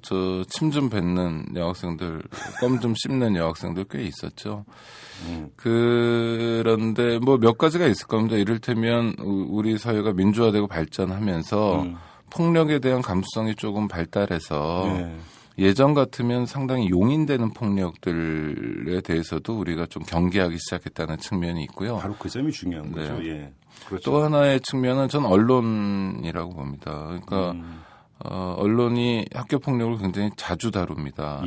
침 좀 뱉는 여학생들, 껌 좀 씹는 여학생들 꽤 있었죠. 그런데 뭐 몇 가지가 있을 겁니다. 이를테면 우리 사회가 민주화되고 발전하면서 폭력에 대한 감수성이 조금 발달해서 예전 같으면 상당히 용인되는 폭력들에 대해서도 우리가 좀 경계하기 시작했다는 측면이 있고요. 바로 그 점이 중요한 거죠. 그렇죠. 또 하나의 측면은 전 언론이라고 봅니다. 그러니까 언론이 학교 폭력을 굉장히 자주 다룹니다.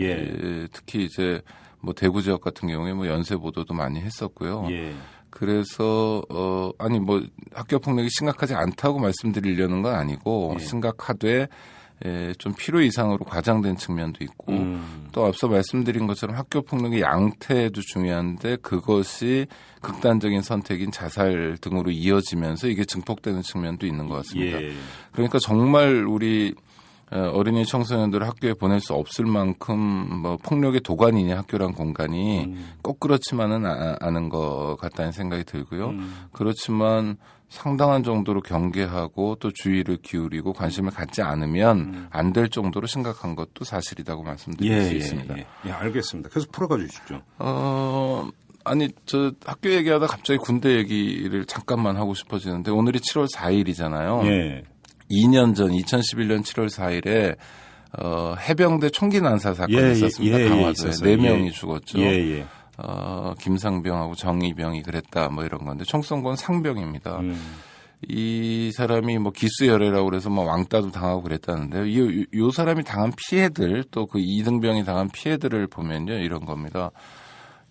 특히 이제 뭐 대구 지역 같은 경우에 뭐 연쇄 보도도 많이 했었고요. 그래서 아니 뭐 학교 폭력이 심각하지 않다고 말씀드리려는 건 아니고 심각하되 좀 필요 이상으로 과장된 측면도 있고 또 앞서 말씀드린 것처럼 학교 폭력의 양태도 중요한데 그것이 극단적인 선택인 자살 등으로 이어지면서 이게 증폭되는 측면도 있는 것 같습니다. 그러니까 정말 우리 어린이 청소년들을 학교에 보낼 수 없을 만큼 뭐 폭력의 도가니냐 학교란 공간이 꼭 그렇지만은 않은 것 같다는 생각이 들고요. 그렇지만 상당한 정도로 경계하고 또 주의를 기울이고 관심을 갖지 않으면 안 될 정도로 심각한 것도 사실이라고 말씀드릴 수 있습니다. 알겠습니다. 그래서 풀어가 주시죠. 아니 저 학교 얘기하다 갑자기 군대 얘기를 잠깐만 하고 싶어지는데 오늘이 7월 4일이잖아요. 2년 전 2011년 7월 4일에 해병대 총기 난사 사건이 있었습니다. 강화도에 4명이 죽었죠. 김상병하고 정의병이 그랬다 뭐 이런 건데 총 쏜 건 상병입니다. 이 사람이 뭐 기수열애라고 그래서 뭐 왕따도 당하고 그랬다는데요. 이 사람이 당한 피해들 또 그 이등병이 당한 피해들을 보면요 이런 겁니다.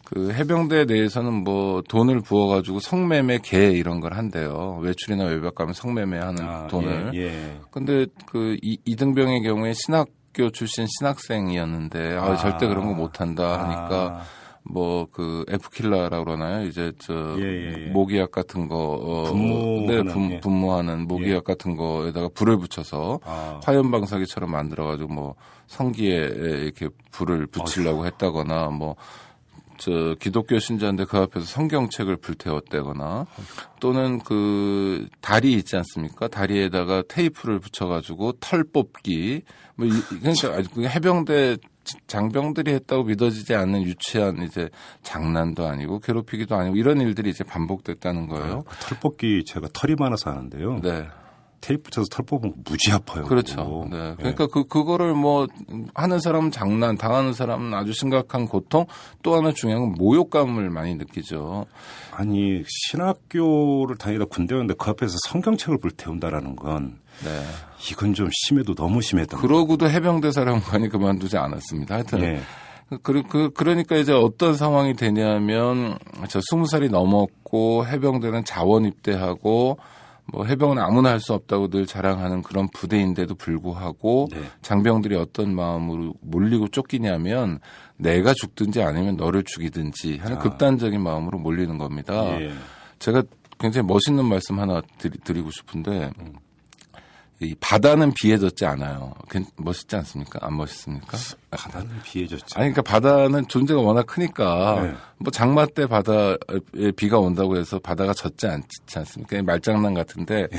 그 해병대 내에서는 뭐 돈을 부어가지고 성매매 개 이런 걸 한대요. 외출이나 외박 가면 성매매하는 돈을. 근데 그 이등병의 경우에 신학교 출신 신학생이었는데 절대 그런 거 못한다 하니까 뭐 그 F킬러라고 그러나요? 이제 모기약 같은 거 분무하는 모기약 같은 거에다가 불을 붙여서 화염방사기처럼 만들어가지고 뭐 성기에 이렇게 불을 붙이려고 했다거나 뭐. 기독교 신자인데 그 앞에서 성경책을 불태웠다거나 또는 그 다리 있지 않습니까? 다리에다가 테이프를 붙여가지고 털 뽑기 뭐 그러니까 해병대 장병들이 했다고 믿어지지 않는 유치한 이제 장난도 아니고 괴롭히기도 아니고 이런 일들이 이제 반복됐다는 거예요. 털 뽑기 제가 털이 많아서 하는데요. 네. 테이프 붙여서 털 뽑으면 무지 아파요. 그렇죠. 네. 그러니까 그거를 뭐 하는 사람은 장난, 당하는 사람은 아주 심각한 고통, 또 하나 중요한 건 모욕감을 많이 느끼죠. 아니 신학교를 다니다 군대 왔는데 그 앞에서 성경책을 불태운다라는 건 이건 좀 심해도 너무 심했다. 그러고도 해병대 사령관이 그만두지 않았습니다. 하여튼 그러니까 이제 어떤 상황이 되냐면 저 20살이 넘었고 해병대는 자원 입대하고 뭐 해병은 아무나 할 수 없다고 늘 자랑하는 그런 부대인데도 불구하고 장병들이 어떤 마음으로 몰리고 쫓기냐면 내가 죽든지 아니면 너를 죽이든지 하는 극단적인 마음으로 몰리는 겁니다. 제가 굉장히 멋있는 말씀 하나 드리고 싶은데 이 바다는 비해졌지 않아요. 멋있지 않습니까? 안 멋있습니까? 바다는 비해졌지. 아니, 그러니까 바다는 존재가 워낙 크니까 뭐 장마 때 바다에 비가 온다고 해서 바다가 젖지 않지 않습니까? 말장난 같은데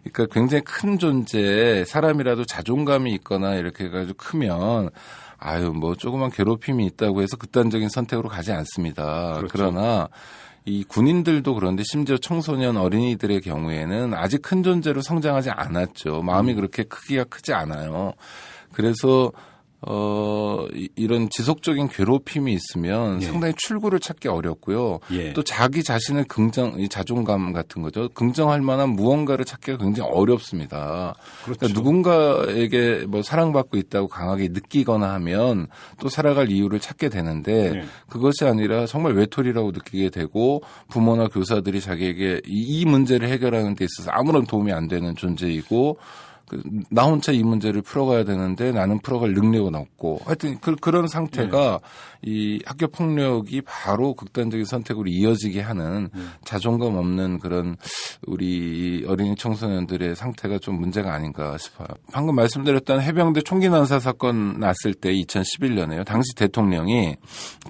그러니까 굉장히 큰 존재에 사람이라도 자존감이 있거나 이렇게 해가지고 크면 아유 뭐 조그만 괴롭힘이 있다고 해서 극단적인 선택으로 가지 않습니다. 그러나 이 군인들도 그런데 심지어 청소년 어린이들의 경우에는 아직 큰 존재로 성장하지 않았죠. 마음이 그렇게 크기가 크지 않아요. 그래서 이런 지속적인 괴롭힘이 있으면 상당히 출구를 찾기 어렵고요. 또 자기 자신의 자존감 같은 거죠. 긍정할 만한 무언가를 찾기가 굉장히 어렵습니다. 그러니까 누군가에게 뭐 사랑받고 있다고 강하게 느끼거나 하면 또 살아갈 이유를 찾게 되는데 그것이 아니라 정말 외톨이라고 느끼게 되고 부모나 교사들이 자기에게 이 문제를 해결하는 데 있어서 아무런 도움이 안 되는 존재이고 나 혼자 이 문제를 풀어가야 되는데 나는 풀어갈 능력은 없고 하여튼 그런 상태가 이 학교 폭력이 바로 극단적인 선택으로 이어지게 하는 자존감 없는 그런 우리 어린이 청소년들의 상태가 좀 문제가 아닌가 싶어요. 방금 말씀드렸던 해병대 총기 난사 사건 났을 때 2011년에요. 당시 대통령이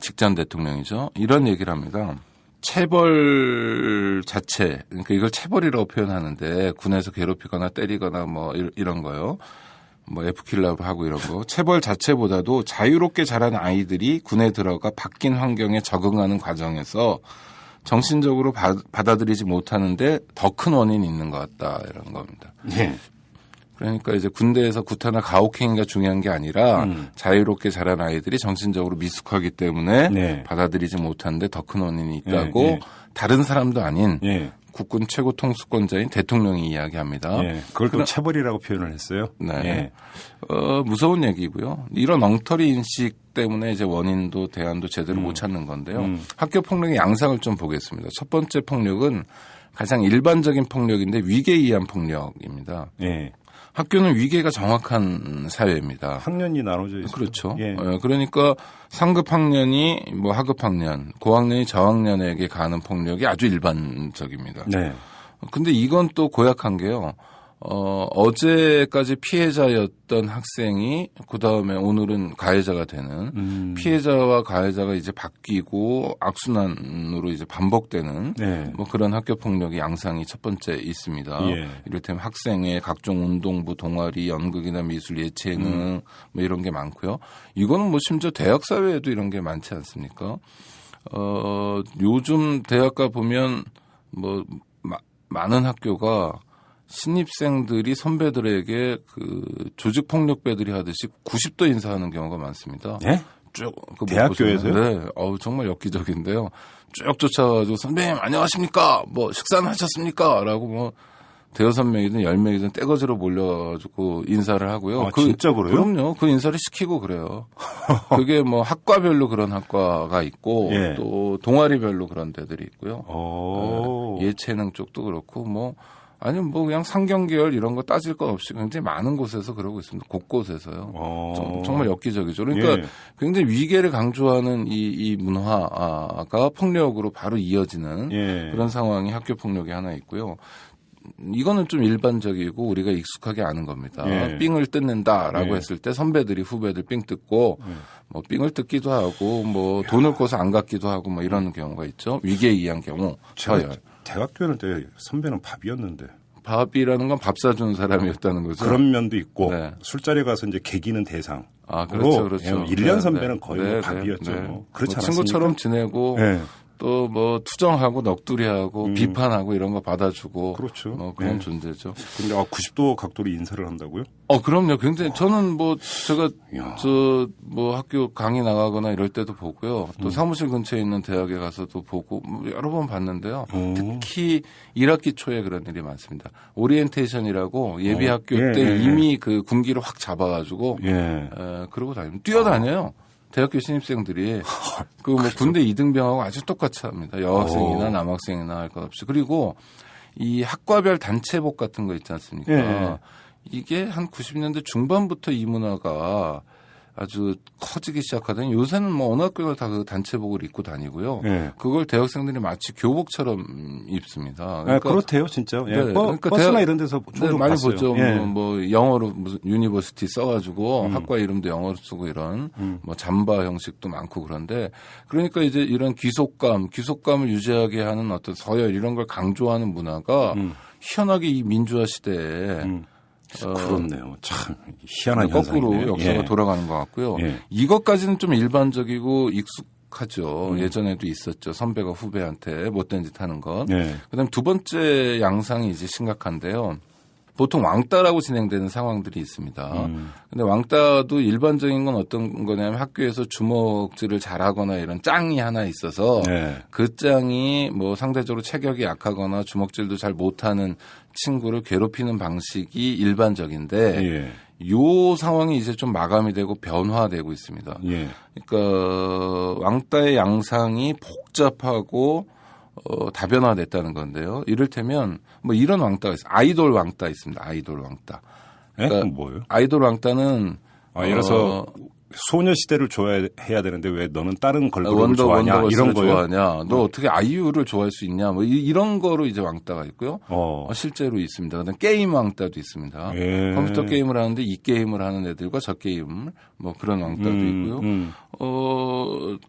직전 대통령이죠. 이런 얘기를 합니다. 체벌 자체, 그러니까 이걸 체벌이라고 표현하는데 군에서 괴롭히거나 때리거나 뭐 이런 거요. 뭐 F킬러로 하고 이런 거. 체벌 자체보다도 자유롭게 자란 아이들이 군에 들어가 바뀐 환경에 적응하는 과정에서 정신적으로 받아들이지 못하는데 더 큰 원인이 있는 것 같다 이런 겁니다. 그러니까 이제 군대에서 구타나 가혹행위가 중요한 게 아니라 자유롭게 자란 아이들이 정신적으로 미숙하기 때문에 받아들이지 못하는데 더 큰 원인이 있다고 다른 사람도 아닌 국군 최고 통수권자인 대통령이 이야기합니다. 예, 그걸 또 체벌이라고 표현을 했어요. 네. 예. 무서운 얘기고요. 이런 엉터리 인식 때문에 이제 원인도 대안도 제대로 못 찾는 건데요. 학교 폭력의 양상을 좀 보겠습니다. 첫 번째 폭력은 가장 일반적인 폭력인데 위계에 의한 폭력입니다. 예. 학교는 위계가 정확한 사회입니다. 학년이 나눠져 있어요. 그렇죠. 예. 그러니까 상급 학년이 뭐 하급 학년, 고학년이 저학년에게 가하는 폭력이 아주 일반적입니다. 네. 근데 이건 또 고약한 게요. 어제까지 피해자였던 학생이 그다음에 오늘은 가해자가 되는 피해자와 가해자가 이제 바뀌고 악순환으로 이제 반복되는 네. 뭐 그런 학교 폭력의 양상이 첫 번째 있습니다. 예. 이를테면 학생의 각종 운동부, 동아리, 연극이나 미술, 예체능 뭐 이런 게 많고요. 이거는 뭐 심지어 대학 사회에도 이런 게 많지 않습니까? 요즘 대학가 보면 뭐 많은 학교가 신입생들이 선배들에게 그 조직 폭력배들이 하듯이 90도 인사하는 경우가 많습니다. 네? 쭉 대학교에서요? 네, 정말 엽기적인데요. 쭉 쫓아가지고 선배님 안녕하십니까? 뭐 식사는 하셨습니까? 라고 뭐 대여섯 명이든 10명이든 떼거지로 몰려가지고 인사를 하고요. 아, 진짜 그래요? 그럼요. 그 인사를 시키고 그래요. 그게 뭐 학과별로 그런 학과가 있고 예. 또 동아리별로 그런 데들이 있고요. 예체능 쪽도 그렇고 뭐 아니면 뭐 그냥 상경계열 이런 거 따질 것 없이 굉장히 많은 곳에서 그러고 있습니다. 곳곳에서요. 정말 엽기적이죠. 그러니까 예. 굉장히 위계를 강조하는 이 문화가 폭력으로 바로 이어지는 예. 그런 상황이 학교 폭력이 하나 있고요. 이거는 좀 일반적이고 우리가 익숙하게 아는 겁니다. 예. 삥을 뜯는다라고 예. 했을 때 선배들이 후배들 삥 뜯고 뭐 삥을 뜯기도 하고 뭐 돈을 꿔서 안 갚기도 하고 뭐 이런 경우가 있죠. 위계에 의한 경우 서열. 대학교는 때 선배는 밥이었는데. 밥이라는 건 밥 사주는 사람이었다는 거죠. 그런 면도 있고 네. 술자리에 가서 이제 개기는 대상. 그렇죠, 그렇죠. 1년 선배는 거의 뭐 밥이었죠. 그렇지 뭐 않았습니까? 친구처럼 지내고 네. 또 뭐 투정하고 넋두리하고 비판하고 이런 거 받아주고 그렇죠. 뭐 그런 네. 존재죠. 근데 90도 각도로 인사를 한다고요? 그럼요. 굉장히 저는 뭐 제가 저 뭐 학교 강의 나가거나 이럴 때도 보고요. 또 사무실 근처에 있는 대학에 가서도 보고 뭐 여러 번 봤는데요. 특히 1학기 초에 그런 일이 많습니다. 오리엔테이션이라고 예비 학교 때 이미 그 군기를 확 잡아가지고 그러고 다니면 뛰어다녀요. 대학교 신입생들이 그 뭐 군대 이등병하고 아주 똑같이 합니다. 여학생이나 남학생이나 할 것 없이. 그리고 이 학과별 단체복 같은 거 있지 않습니까? 이게 한 90년대 중반부터 이 문화가 아주 커지기 시작하더니 요새는 뭐 어느 학교나 다 그 단체복을 입고 다니고요. 그걸 대학생들이 마치 교복처럼 입습니다. 그러니까 그렇대요, 진짜. 그러니까 버스나 이런 데서 종종 많이 봤어요. 보죠. 뭐 영어로 무슨 유니버시티 써가지고 학과 이름도 영어로 쓰고 이런 뭐 잠바 형식도 많고 그런데 그러니까 이제 이런 귀속감을 유지하게 하는 어떤 서열 이런 걸 강조하는 문화가 희한하게 이 민주화 시대에 그렇네요. 참 희한한 거꾸로 현상이네요. 역사가 돌아가는 것 같고요. 이것까지는 좀 일반적이고 익숙하죠. 예전에도 있었죠. 선배가 후배한테 못된 짓 하는 것. 그다음 두 번째 양상이 이제 심각한데요. 보통 왕따라고 진행되는 상황들이 있습니다. 근데 왕따도 일반적인 건 어떤 거냐면 학교에서 주먹질을 잘하거나 이런 짱이 하나 있어서 그 짱이 뭐 상대적으로 체격이 약하거나 주먹질도 잘 못하는 친구를 괴롭히는 방식이 일반적인데 요 상황이 이제 좀 마감이 되고 변화되고 있습니다. 그러니까 왕따의 양상이 복잡하고 다변화됐다는 건데요. 이를테면 뭐 이런 왕따가 있어요. 아이돌 왕따 있습니다. 아이돌 왕따. 그러니까 뭐예요? 아이돌 왕따는 예를 들어서 소녀시대를 좋아해야 되는데 왜 너는 다른 걸그룹을 좋아하냐 이런 거예요. 좋아하냐. 너 어떻게 아이유를 좋아할 수 있냐. 뭐 이런 거로 이제 왕따가 있고요. 실제로 있습니다. 그다음 게임 왕따도 있습니다. 컴퓨터 게임을 하는데 이 게임을 하는 애들과 저 게임 뭐 그런 왕따도 있고요.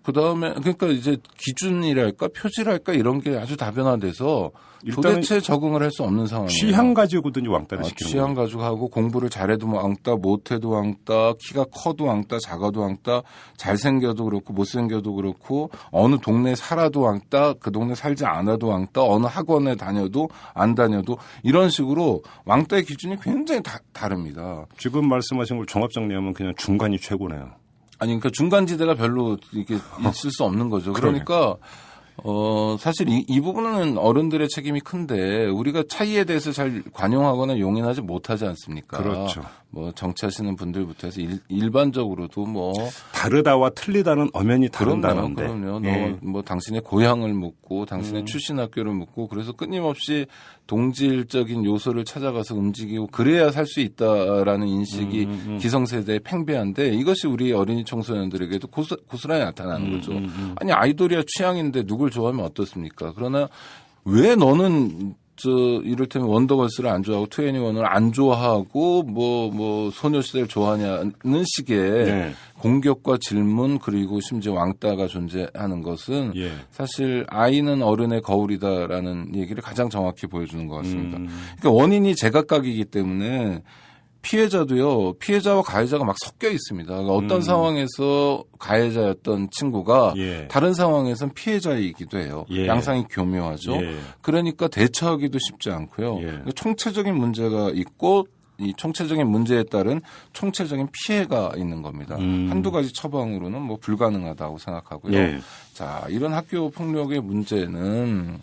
그다음에 그러니까 이제 기준이랄까 표지랄까 이런 게 아주 다변화돼서 도대체 적응을 할 수 없는 상황이에요. 취향 가지고든지 왕따를 시키는 취향 가지고 하고 공부를 잘해도 왕따, 못해도 왕따, 키가 커도 왕따, 작아도 왕따, 잘생겨도 그렇고 못생겨도 그렇고 어느 동네에 살아도 왕따, 그 동네 살지 않아도 왕따, 어느 학원에 다녀도 안 다녀도 이런 식으로 왕따의 기준이 굉장히 다릅니다. 지금 말씀하신 걸 종합 정리하면 그냥 중간이 최고네요. 아니 그러니까 중간지대가 별로 이렇게 있을 수 없는 거죠. 그러니까 사실 이 부분은 어른들의 책임이 큰데 우리가 차이에 대해서 잘 관용하거나 용인하지 못하지 않습니까? 그렇죠. 뭐 정치하시는 분들부터 해서 일반적으로도 뭐 다르다와 틀리다는 엄연히 다른다는데. 그럼요. 예. 뭐 당신의 고향을 묻고 당신의 출신 학교를 묻고 그래서 끊임없이 동질적인 요소를 찾아가서 움직이고 그래야 살 수 있다라는 인식이 기성세대에 팽배한데 이것이 우리 어린이 청소년들에게도 고스란히 나타나는 거죠. 아니 아이돌이야 취향인데 누굴 좋아하면 어떻습니까? 그러나 왜 너는 이를테면 원더걸스를 안 좋아하고 2NE1을 안 좋아하고 뭐 소녀시대를 좋아하냐는 식의 네. 공격과 질문 그리고 심지어 왕따가 존재하는 것은 예. 사실 아이는 어른의 거울이다라는 얘기를 가장 정확히 보여주는 것 같습니다. 그러니까 원인이 제각각이기 때문에 피해자도요, 피해자와 가해자가 막 섞여 있습니다. 그러니까 어떤 상황에서 가해자였던 친구가 예. 다른 상황에서는 피해자이기도 해요. 예. 양상이 교묘하죠. 예. 그러니까 대처하기도 쉽지 않고요. 예. 그러니까 총체적인 문제가 있고 이 총체적인 문제에 따른 총체적인 피해가 있는 겁니다. 한두 가지 처방으로는 뭐 불가능하다고 생각하고요. 예. 자, 이런 학교 폭력의 문제는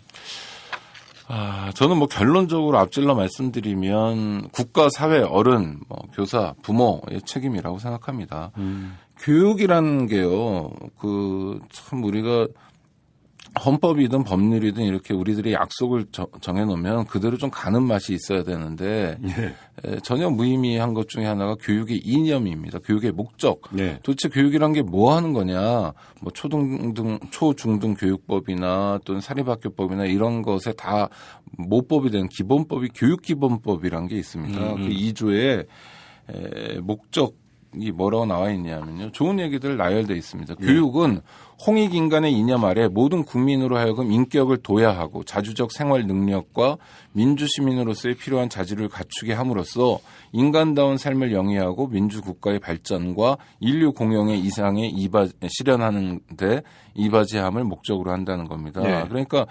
저는 뭐 결론적으로 앞질러 말씀드리면 국가, 사회, 어른, 뭐 교사, 부모의 책임이라고 생각합니다. 교육이라는 게요, 참 우리가 헌법이든 법률이든 이렇게 우리들이 약속을 정해놓으면 그대로 좀 가는 맛이 있어야 되는데 전혀 무의미한 것 중에 하나가 교육의 이념입니다. 교육의 목적. 네. 도대체 교육이란 게 뭐 하는 거냐. 뭐 초중등 교육법이나 또는 사립학교법이나 이런 것에 다 모법이 되는 기본법이 교육기본법이란 게 있습니다. 그 2조에 목적이 뭐라고 나와 있냐면요. 좋은 얘기들 나열되어 있습니다. 교육은 홍익인간의 이념 아래 모든 국민으로 하여금 인격을 도야하고 자주적 생활 능력과 민주시민으로서의 필요한 자질을 갖추게 함으로써 인간다운 삶을 영위하고 민주국가의 발전과 인류 공용의 이상에 실현하는 데 이바지함을 목적으로 한다는 겁니다. 네. 그러니까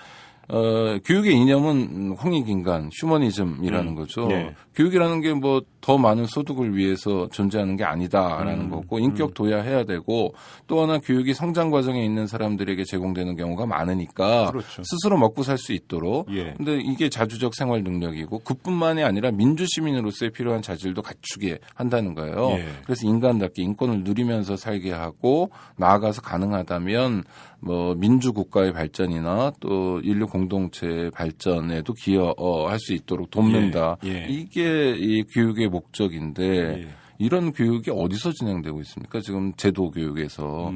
교육의 이념은 홍익인간, 휴머니즘이라는 거죠. 네. 교육이라는 게 뭐 더 많은 소득을 위해서 존재하는 게 아니다라는 거고 인격 도야해야 되고 또 하나 교육이 성장 과정에 있는 사람들에게 제공되는 경우가 많으니까 그렇죠. 스스로 먹고 살 수 있도록. 예. 근데 이게 자주적 생활 능력이고 그뿐만이 아니라 민주 시민으로서의 필요한 자질도 갖추게 한다는 거예요. 예. 그래서 인간답게 인권을 누리면서 살게 하고 나아가서 가능하다면 뭐 민주국가의 발전이나 또 인류 공동체의 발전에도 기여할 수 있도록 돕는다. 예. 예. 이게 이 교육의 목적인데 예. 이런 교육이 어디서 진행되고 있습니까? 지금 제도 교육에서.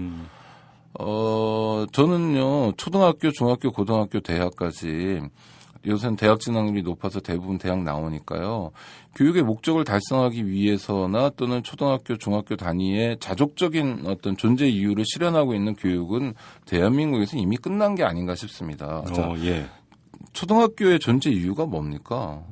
저는요, 초등학교, 중학교, 고등학교, 대학까지 요새는 대학 진학률이 높아서 대부분 대학 나오니까요. 교육의 목적을 달성하기 위해서나 또는 초등학교, 중학교 단위의 자족적인 어떤 존재 이유를 실현하고 있는 교육은 대한민국에서 이미 끝난 게 아닌가 싶습니다. 자, 예. 초등학교의 존재 이유가 뭡니까?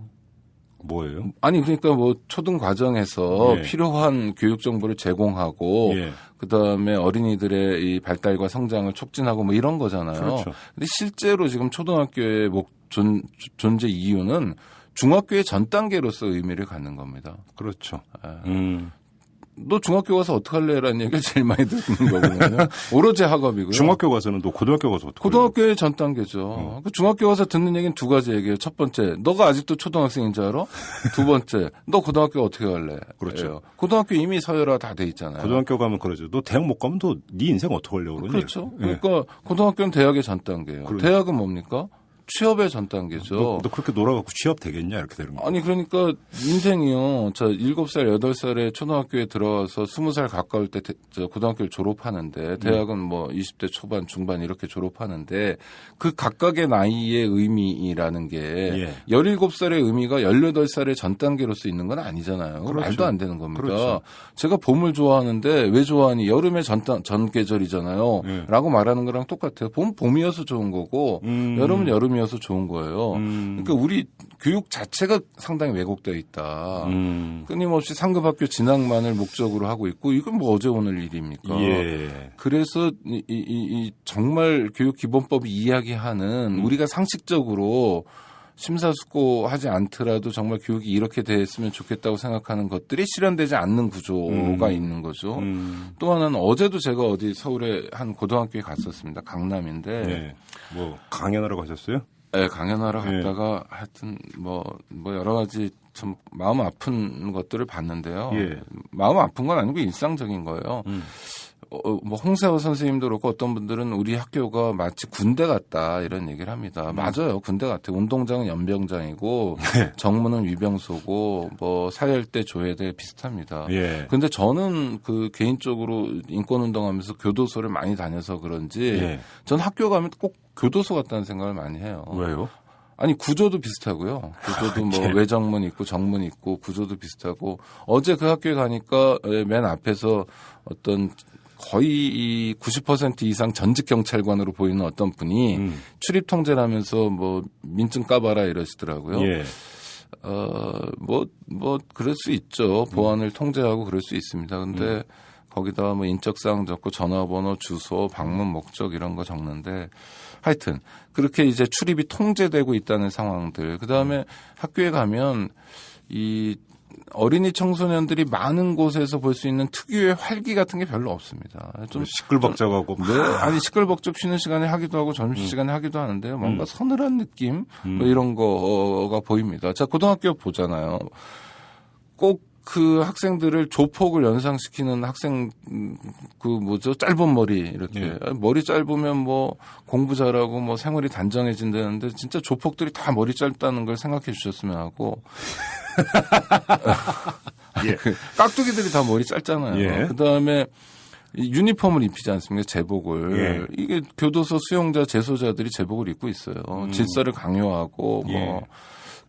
뭐예요? 아니 그러니까 뭐 초등 과정에서 예. 필요한 교육 정보를 제공하고 예. 그다음에 어린이들의 이 발달과 성장을 促진하고 뭐 이런 거잖아요. 그렇죠. 근데 실제로 지금 초등학교의 존재 이유는 중학교의 전 단계로서 의미를 갖는 겁니다. 그렇죠. 너 중학교 가서 어떡할래라는 얘기를 제일 많이 듣는 거거든요. 오로지 학업이고요. 중학교 가서는 또 고등학교 가서 어떻게 고등학교의 전 단계죠. 그 중학교 가서 듣는 얘기는 두 가지 얘기예요. 첫 번째, 너가 아직도 초등학생인 줄 알아? 두 번째, 너 고등학교 어떻게 갈래? 그렇죠. 예요. 고등학교 이미 서열화 다 돼 있잖아요. 고등학교 가면 그러죠. 너 대학 못 가면 너 네 인생 어떻게 하려고 그러냐. 그렇죠. 예. 그러니까 고등학교는 대학의 전 단계예요. 그러니까. 대학은 뭡니까? 취업의 전 단계죠. 너 그렇게 놀아갖고 취업 되겠냐 이렇게 되는 거예요. 아니 그러니까 인생이요. 저 7살, 8살에 초등학교에 들어와서 20살 가까울 때 고등학교를 졸업하는데 대학은 뭐 20대 초반, 중반 이렇게 졸업하는데 그 각각의 나이의 의미라는 게 예. 17살의 의미가 18살의 전 단계로서 있는 건 아니잖아요. 그렇죠. 말도 안 되는 겁니다. 그렇죠. 제가 봄을 좋아하는데 왜 좋아하니? 여름의 전 계절이잖아요. 예. 라고 말하는 거랑 똑같아요. 봄이어서 좋은 거고 여름은 여름이어서 좋은 거예요. 그러니까 우리 교육 자체가 상당히 왜곡되어 있다. 끊임없이 상급학교 진학만을 목적으로 하고 있고 이건 뭐 어제 오늘 일입니까? 예. 그래서 정말 교육기본법이 이야기하는 우리가 상식적으로 심사숙고하지 않더라도 정말 교육이 이렇게 됐으면 좋겠다고 생각하는 것들이 실현되지 않는 구조가 있는 거죠. 또 하나는 어제도 제가 어디 서울의 한 고등학교에 갔었습니다. 강남인데. 네. 뭐 강연하러 가셨어요? 네, 강연하러 갔다가 하여튼 뭐 여러 가지 좀 마음 아픈 것들을 봤는데요. 예. 마음 아픈 건 아니고 일상적인 거예요. 뭐 홍세호 선생님도 그렇고 어떤 분들은 우리 학교가 마치 군대 같다 이런 얘기를 합니다. 맞아요. 군대 같아요. 운동장은 연병장이고 정문은 위병소고 뭐 사열대 조회대 비슷합니다. 예. 근데 저는 그 개인적으로 인권운동하면서 교도소를 많이 다녀서 그런지 예. 전 학교 가면 꼭 교도소 같다는 생각을 많이 해요. 왜요? 아니 구조도 비슷하고요. 구조도 뭐 외정문 있고 정문 있고 구조도 비슷하고 어제 그 학교에 가니까 맨 앞에서 어떤 거의 90% 이상 전직 경찰관으로 보이는 어떤 분이 출입 통제를 하면서 뭐 민증 까봐라 이러시더라고요. 예. 뭐 그럴 수 있죠. 보안을 통제하고 그럴 수 있습니다. 근데 거기다가 뭐 인적사항 적고 전화번호, 주소, 방문 목적 이런 거 적는데 하여튼 그렇게 이제 출입이 통제되고 있다는 상황들. 그다음에 학교에 가면 이 어린이 청소년들이 많은 곳에서 볼 수 있는 특유의 활기 같은 게 별로 없습니다. 좀 시끌벅적하고. 네, 아니 시끌벅적 쉬는 시간에 하기도 하고 점심시간에 하기도 하는데요. 뭔가 서늘한 느낌 뭐 이런 거가 보입니다. 자, 고등학교 보잖아요. 꼭 그 학생들을 조폭을 연상시키는 학생 짧은 머리 이렇게 머리 짧으면 뭐 공부 잘하고 뭐 생활이 단정해진다는데 진짜 조폭들이 다 머리 짧다는 걸 생각해 주셨으면 하고 예. 깍두기들이 다 머리 짧잖아요. 예. 그다음에 유니폼을 입히지 않습니까? 제복을. 예. 이게 교도소 수용자, 재소자들이 제복을 입고 있어요. 질서를 강요하고 뭐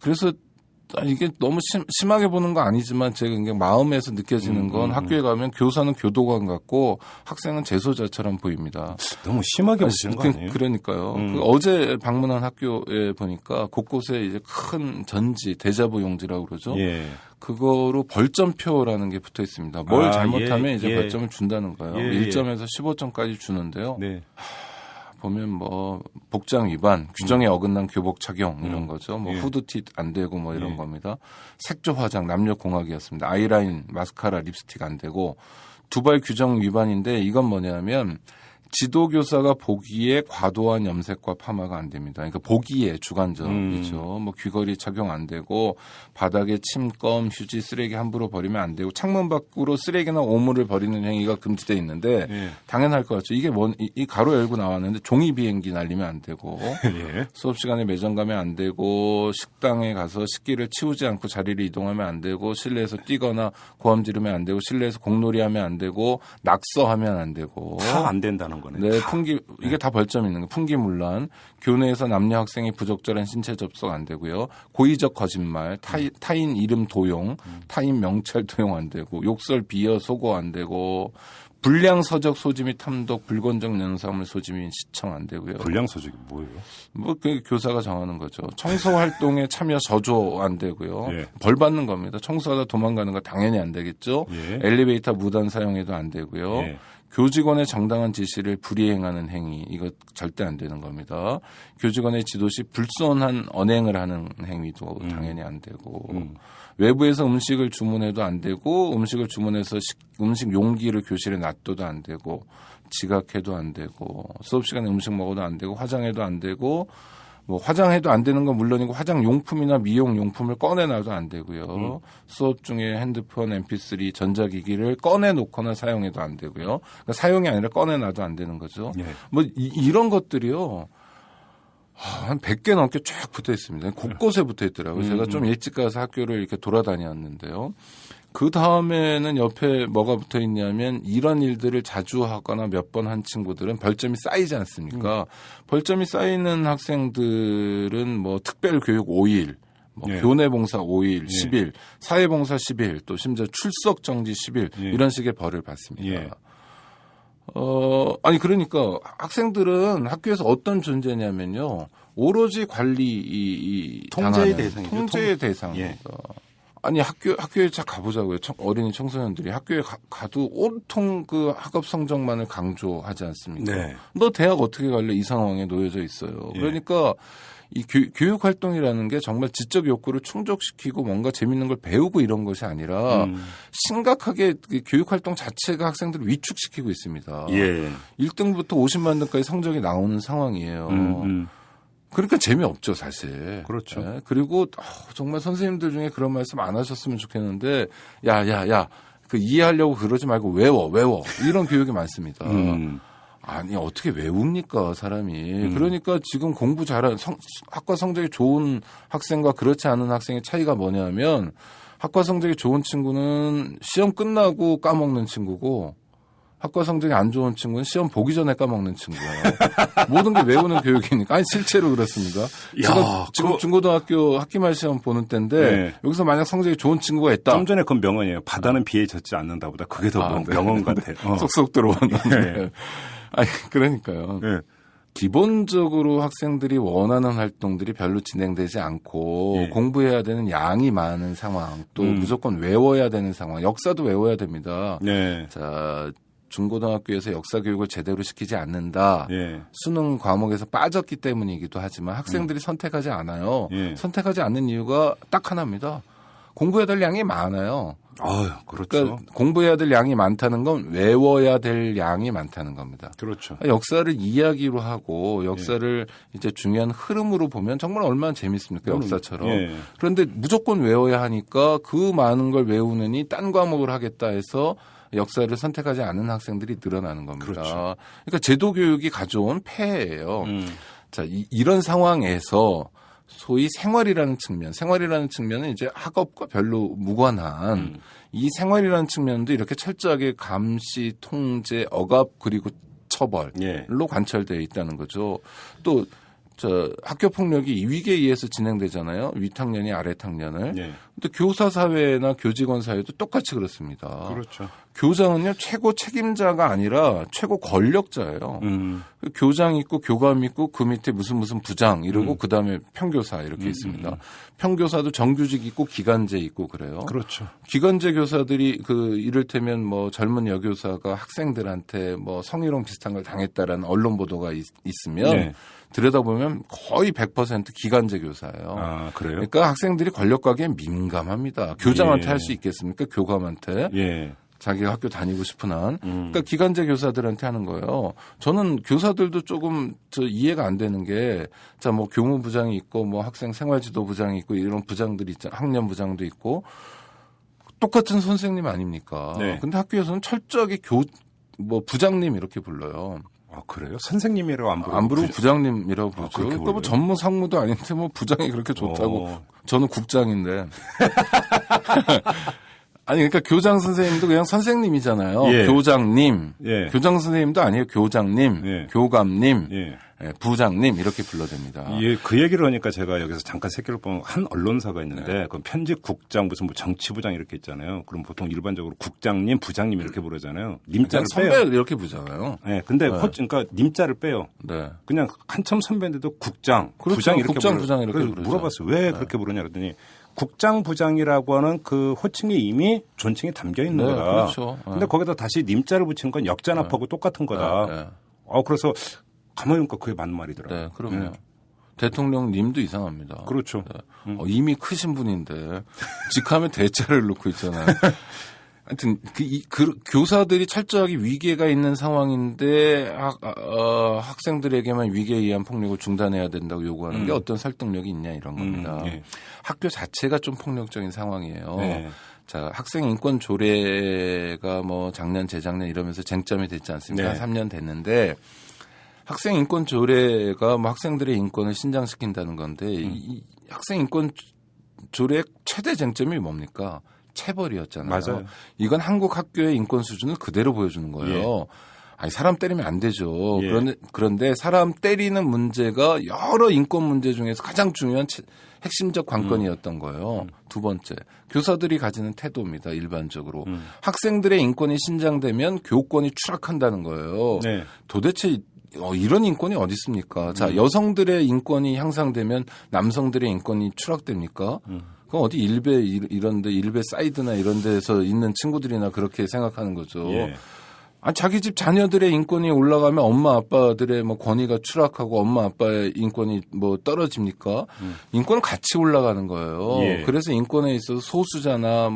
그래서 이게 너무 심하게 보는 거 아니지만 제가 그냥 마음에서 느껴지는 건 학교에 가면 교사는 교도관 같고 학생은 재소자처럼 보입니다. 너무 심하게 보시는 거 아니에요? 그러니까요. 그 어제 방문한 학교에 보니까 곳곳에 이제 큰 전지, 대자보 용지라고 그러죠. 예. 그거로 벌점표라는 게 붙어 있습니다. 뭘 잘못하면 이제 예. 벌점을 준다는 거예요. 예. 1점에서 15점까지 주는데요. 네. 보면 뭐 복장 위반, 규정에 어긋난 교복 착용 이런 거죠. 뭐 후드티 안 되고 뭐 이런 겁니다. 색조 화장, 남녀 공학이었습니다. 아이라인, 마스카라, 립스틱 안 되고 두발 규정 위반인데 이건 뭐냐면 지도교사가 보기에 과도한 염색과 파마가 안 됩니다. 그러니까 보기에 주관적이죠. 뭐 귀걸이 착용 안 되고 바닥에 침, 껌, 휴지, 쓰레기 함부로 버리면 안 되고 창문 밖으로 쓰레기나 오물을 버리는 행위가 금지돼 있는데 당연할 것 같죠. 이게 이 가로 열고 나왔는데 종이 비행기 날리면 안 되고 예. 수업 시간에 매점 가면 안 되고 식당에 가서 식기를 치우지 않고 자리를 이동하면 안 되고 실내에서 뛰거나 고함 지르면 안 되고 실내에서 공놀이하면 안 되고 낙서하면 안 되고 다 안 된다는 거네. 네, 이게 다 벌점 있는 거. 풍기문란, 교내에서 남녀 학생이 부적절한 신체 접속 안 되고요. 고의적 거짓말, 타인 이름 도용, 타인 명찰 도용 안 되고, 욕설, 비하, 소고 안 되고, 불량 서적 소지 및 탐독, 불건적 영상물 소지 및 시청 안 되고요. 불량 서적이 뭐예요? 뭐 그 교사가 정하는 거죠. 청소 활동에 참여 저조 안 되고요. 예. 벌 받는 겁니다. 청소하다 도망가는 거 당연히 안 되겠죠. 예. 엘리베이터 무단 사용해도 안 되고요. 예. 교직원의 정당한 지시를 불이행하는 행위 이거 절대 안 되는 겁니다. 교직원의 지도 시 불손한 언행을 하는 행위도 당연히 안 되고 외부에서 음식을 주문해도 안 되고 음식을 주문해서 음식 용기를 교실에 놔둬도 안 되고 지각해도 안 되고 수업 시간에 음식 먹어도 안 되고 화장해도 안 되고 뭐 화장해도 안 되는 건 물론이고 화장 용품이나 미용 용품을 꺼내놔도 안 되고요. 수업 중에 핸드폰, MP3, 전자기기를 꺼내놓거나 사용해도 안 되고요. 그러니까 사용이 아니라 꺼내놔도 안 되는 거죠. 예. 뭐 이런 것들이요. 한 100개 넘게 쫙 붙어 있습니다. 곳곳에 붙어 있더라고요. 제가 좀 일찍 가서 학교를 이렇게 돌아다녔는데요. 그 다음에는 옆에 뭐가 붙어 있냐면 이런 일들을 자주 하거나 몇 번 한 친구들은 벌점이 쌓이지 않습니까? 벌점이 쌓이는 학생들은 뭐 특별교육 5일, 뭐 예. 교내봉사 5일, 예. 10일, 사회봉사 10일, 또 심지어 출석 정지 10일 예. 이런 식의 벌을 받습니다. 예. 아니 그러니까 학생들은 학교에서 어떤 존재냐면요. 오로지 관리 통제의 당하는 대상이죠. 통제의 대상입니다. 아니 학교에 자 가보자고요. 어린이 청소년들이 학교에 가도 온통 그 학업 성적만을 강조하지 않습니까? 네. 너 대학 어떻게 갈래? 이 상황에 놓여져 있어요. 예. 그러니까 이 교육 활동이라는 게 정말 지적 욕구를 충족시키고 뭔가 재밌는 걸 배우고 이런 것이 아니라 심각하게 그 교육 활동 자체가 학생들을 위축시키고 있습니다. 예. 1등부터 50만 등까지 성적이 나오는 상황이에요. 그러니까 재미없죠, 사실. 그렇죠. 네. 그리고 정말 선생님들 중에 그런 말씀 안 하셨으면 좋겠는데 야, 그 이해하려고 그러지 말고 외워. 이런 교육이 많습니다. 아니 어떻게 외웁니까 사람이. 그러니까 지금 공부 잘하는 학과 성적이 좋은 학생과 그렇지 않은 학생의 차이가 뭐냐면 학과 성적이 좋은 친구는 시험 끝나고 까먹는 친구고 학과 성적이 안 좋은 친구는 시험 보기 전에 까먹는 친구예요. 모든 게 외우는 교육이니까. 아니 실제로 그렇습니다. 지금 중고등학교 학기말 시험 보는 때인데 네. 여기서 만약 성적이 좋은 친구가 있다. 좀 전에 그건 명언이에요. 바다는 비에 젖지 않는다 보다. 그게 더 명언 같아. 쏙쏙 들어오는. 네. 아니 그러니까요. 네. 기본적으로 학생들이 원하는 활동들이 별로 진행되지 않고 예. 공부해야 되는 양이 많은 상황, 또 무조건 외워야 되는 상황, 역사도 외워야 됩니다. 네. 자, 중고등학교에서 역사 교육을 제대로 시키지 않는다. 예. 수능 과목에서 빠졌기 때문이기도 하지만 학생들이 선택하지 않아요. 예. 선택하지 않는 이유가 딱 하나입니다. 공부해야 될 양이 많아요. 아유, 그렇죠. 그러니까 공부해야 될 양이 많다는 건 외워야 될 양이 많다는 겁니다. 그렇죠. 역사를 이야기로 하고 역사를 이제 중요한 흐름으로 보면 정말 얼마나 재밌습니까? 역사처럼. 예. 그런데 무조건 외워야 하니까 그 많은 걸 외우느니 딴 과목을 하겠다 해서 역사를 선택하지 않는 학생들이 늘어나는 겁니다. 그렇죠. 그러니까 제도 교육이 가져온 폐해예요. 자, 이런 상황에서 소위 생활이라는 측면은 이제 학업과 별로 무관한 이 생활이라는 측면도 이렇게 철저하게 감시, 통제, 억압 그리고 처벌로 예. 관철되어 있다는 거죠. 또 학교 폭력이 위계에 의해서 진행되잖아요. 위탁년이 아래탁년을. 예. 근데 교사 사회나 교직원 사회도 똑같이 그렇습니다. 그렇죠. 교장은요 최고 책임자가 아니라 최고 권력자예요. 교장 있고 교감 있고 그 밑에 무슨 부장 이러고 그 다음에 평교사 이렇게 있습니다. 평교사도 정규직 있고 기간제 있고 그래요. 그렇죠. 기간제 교사들이 이를테면 뭐 젊은 여교사가 학생들한테 뭐 성희롱 비슷한 걸 당했다라는 언론 보도가 있으면 네. 들여다보면 거의 100% 기간제 교사예요. 아, 그래요? 그러니까 학생들이 권력과기에 민감합니다. 교장한테 예. 할 수 있겠습니까? 교감한테. 예. 자기가 학교 다니고 싶은 한. 그러니까 기간제 교사들한테 하는 거예요. 저는 교사들도 조금 이해가 안 되는 게, 자, 뭐 교무부장이 있고, 뭐 학생 생활지도부장이 있고, 이런 부장들이 있잖아요. 학년부장도 있고, 똑같은 선생님 아닙니까? 네. 근데 학교에서는 철저하게 부장님 이렇게 불러요. 아, 그래요? 선생님이라고 안 부르고 부장님이라고 부르죠. 그렇게 그러니까 뭐 불러요? 전무 상무도 아닌데 뭐 부장이 그렇게 좋다고. 저는 국장인데. 아니 그러니까 교장 선생님도 그냥 선생님이잖아요. 예. 교장님. 예. 교장 선생님도 아니에요. 교장님, 예. 교감님, 예. 부장님 이렇게 불러댑니다. 예, 그 얘기를 하니까 제가 여기서 잠깐 새끼를 보면 한 언론사가 있는데 그 편집국장 무슨 뭐 정치부장 이렇게 있잖아요. 그럼 보통 일반적으로 국장님, 부장님 이렇게 부르잖아요. 님자를 선배 빼요. 이렇게 부르잖아요. 네, 근데 네. 그러니까 님자를 빼요. 네. 그냥 한참 선배인데도 국장, 그렇죠. 부장 이렇게 국장, 부르- 부장 이렇게 그래서 부르죠. 물어봤어요. 왜 그렇게 부르냐 그랬더니 국장, 부장이라고 하는 그 호칭이 이미 존칭이 담겨 있는 네, 거다. 그렇죠. 네. 근데 거기다 다시 님자를 붙이는 건 역잔합하고 똑같은 거다. 네. 그래서 가만히 보니까 그게 맞는 말이더라고요. 네, 그럼요. 대통령님도 이상합니다. 그렇죠. 네. 이미 크신 분인데 직하면 대자를 놓고 있잖아요. 하여튼 교사들이 철저하게 위계가 있는 상황인데 학생들에게만 위계에 의한 폭력을 중단해야 된다고 요구하는 게 어떤 설득력이 있냐 이런 겁니다. 예. 학교 자체가 좀 폭력적인 상황이에요. 네. 자, 학생 인권 조례가 뭐 작년 재작년 이러면서 쟁점이 됐지 않습니까? 네. 3년 됐는데 학생 인권 조례가 뭐 학생들의 인권을 신장시킨다는 건데 이 학생 인권 조례의 최대 쟁점이 뭡니까? 체벌이었잖아요. 맞아요. 이건 한국 학교의 인권 수준을 그대로 보여주는 거예요. 예. 아니 사람 때리면 안 되죠. 예. 그런데 사람 때리는 문제가 여러 인권 문제 중에서 가장 중요한 핵심적 관건이었던 거예요. 두 번째, 교사들이 가지는 태도입니다. 일반적으로. 학생들의 인권이 신장되면 교권이 추락한다는 거예요. 네. 도대체 이런 인권이 어디 있습니까? 자, 여성들의 인권이 향상되면 남성들의 인권이 추락됩니까? 그건 어디 일베 사이드나 이런 데서 있는 친구들이나 그렇게 생각하는 거죠. 예. 아니, 자기 집 자녀들의 인권이 올라가면 엄마 아빠들의 뭐 권위가 추락하고 엄마 아빠의 인권이 뭐 떨어집니까? 인권은 같이 올라가는 거예요. 예. 그래서 인권에 있어서 소수자나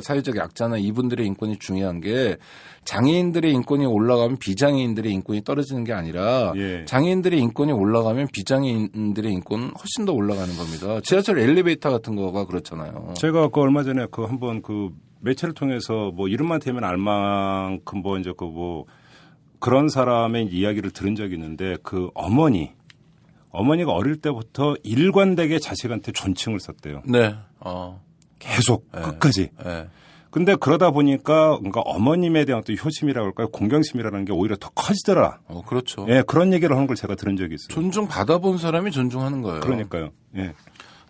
사회적 약자나 이분들의 인권이 중요한 게 장애인들의 인권이 올라가면 비장애인들의 인권이 떨어지는 게 아니라 예. 장애인들의 인권이 올라가면 비장애인들의 인권은 훨씬 더 올라가는 겁니다. 지하철 엘리베이터 같은 거가 그렇잖아요. 제가 얼마 전에 한번 매체를 통해서 이름만 대면 알 만큼 그런 사람의 이야기를 들은 적이 있는데 어머니가 어릴 때부터 일관되게 자식한테 존칭을 썼대요. 네. 계속 네. 끝까지. 네. 근데 그러다 보니까 어머님에 대한 또 효심이라고 할까요? 공경심이라는 게 오히려 더 커지더라. 그렇죠. 예, 그런 얘기를 하는 걸 제가 들은 적이 있어요. 존중 받아본 사람이 존중하는 거예요. 그러니까요. 예.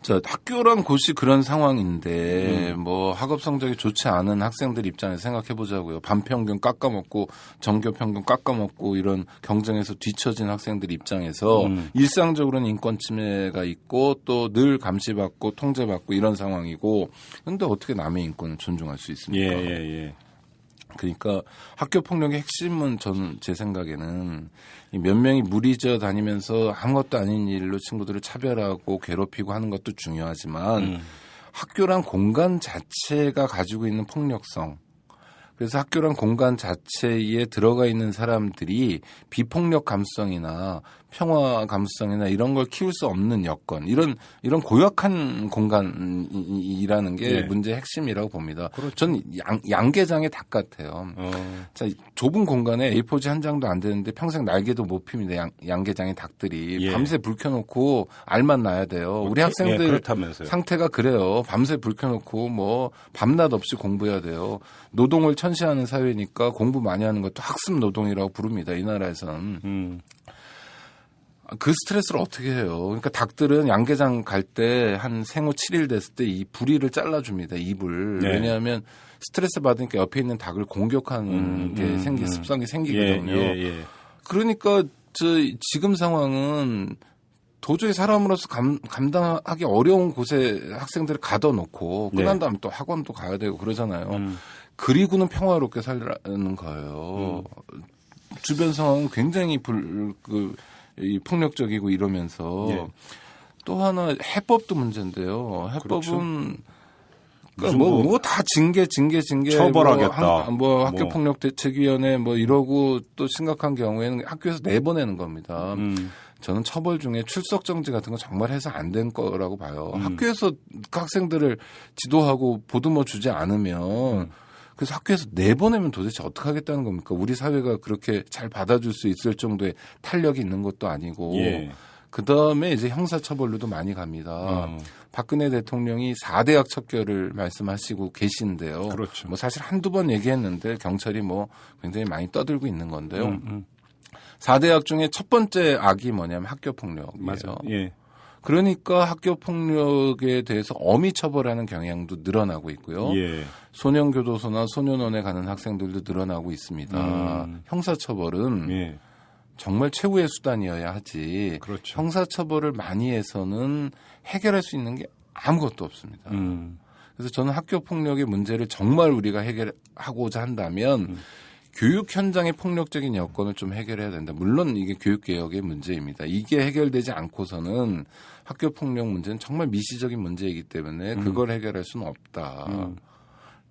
자, 학교란 곳이 그런 상황인데 학업 성적이 좋지 않은 학생들 입장에서 생각해 보자고요. 반평균 깎아먹고 전교 평균 깎아먹고 이런 경쟁에서 뒤처진 학생들 입장에서 일상적으로는 인권 침해가 있고 또 늘 감시받고 통제받고 이런 상황이고 그런데 어떻게 남의 인권을 존중할 수 있습니까? 예. 그러니까 학교 폭력의 핵심은 저는 제 생각에는 몇 명이 무리지어 다니면서 아무것도 아닌 일로 친구들을 차별하고 괴롭히고 하는 것도 중요하지만 학교란 공간 자체가 가지고 있는 폭력성, 그래서 학교란 공간 자체에 들어가 있는 사람들이 비폭력 감수성이나 평화 감수성이나 이런 걸 키울 수 없는 여건, 이런 고약한 공간이라는 게 네. 문제의 핵심이라고 봅니다. 그렇죠. 전 양계장의 닭 같아요. 자, 좁은 공간에 A4지 한 장도 안 되는데 평생 날개도 못 핍니다. 양계장의 닭들이. 예. 밤새 불 켜놓고 알만 나야 돼요. 우리 학생들 그렇다면서요. 상태가 그래요. 밤새 불 켜놓고 밤낮 없이 공부해야 돼요. 노동을 천시하는 사회니까 공부 많이 하는 것도 학습 노동이라고 부릅니다. 이 나라에서는. 그 스트레스를 어떻게 해요? 그러니까 닭들은 양계장 갈 때 한 생후 7일 됐을 때 이 부리를 잘라줍니다. 입을. 네. 왜냐하면 스트레스 받으니까 옆에 있는 닭을 공격하는 게 습성이 생기거든요. 예. 그러니까 지금 상황은 도저히 사람으로서 감당하기 어려운 곳에 학생들을 가둬놓고 끝난 다음에 또 학원도 가야 되고 그러잖아요. 그리고는 평화롭게 살라는 거예요. 주변 상황은 굉장히 폭력적이고 이러면서 예. 또 하나 해법도 문제인데요. 해법은 그렇죠. 그러니까 다 징계 처벌하겠다. 학교 폭력 대책위원회 이러고 또 심각한 경우에는 학교에서 내보내는 겁니다. 저는 처벌 중에 출석 정지 같은 거 정말 해서 안 된 거라고 봐요. 학교에서 그 학생들을 지도하고 보듬어 주지 않으면 그래서 학교에서 내보내면 도대체 어떻게 하겠다는 겁니까? 우리 사회가 그렇게 잘 받아줄 수 있을 정도의 탄력이 있는 것도 아니고. 예. 그다음에 이제 형사처벌로도 많이 갑니다. 박근혜 대통령이 4대학 척결을 말씀하시고 계신데요. 그렇죠. 사실 한두 번 얘기했는데 경찰이 굉장히 많이 떠들고 있는 건데요. 4대학 중에 첫 번째 악이 뭐냐면 학교 폭력이에요. 맞아요. 예. 그러니까 학교 폭력에 대해서 엄히 처벌하는 경향도 늘어나고 있고요. 예. 소년교도소나 소년원에 가는 학생들도 늘어나고 있습니다. 형사처벌은 예. 정말 최후의 수단이어야 하지. 그렇죠. 형사처벌을 많이 해서는 해결할 수 있는 게 아무것도 없습니다. 그래서 저는 학교 폭력의 문제를 정말 우리가 해결하고자 한다면 교육 현장의 폭력적인 여건을 좀 해결해야 된다. 물론 이게 교육개혁의 문제입니다. 이게 해결되지 않고서는 학교 폭력 문제는 정말 미시적인 문제이기 때문에 그걸 해결할 수는 없다.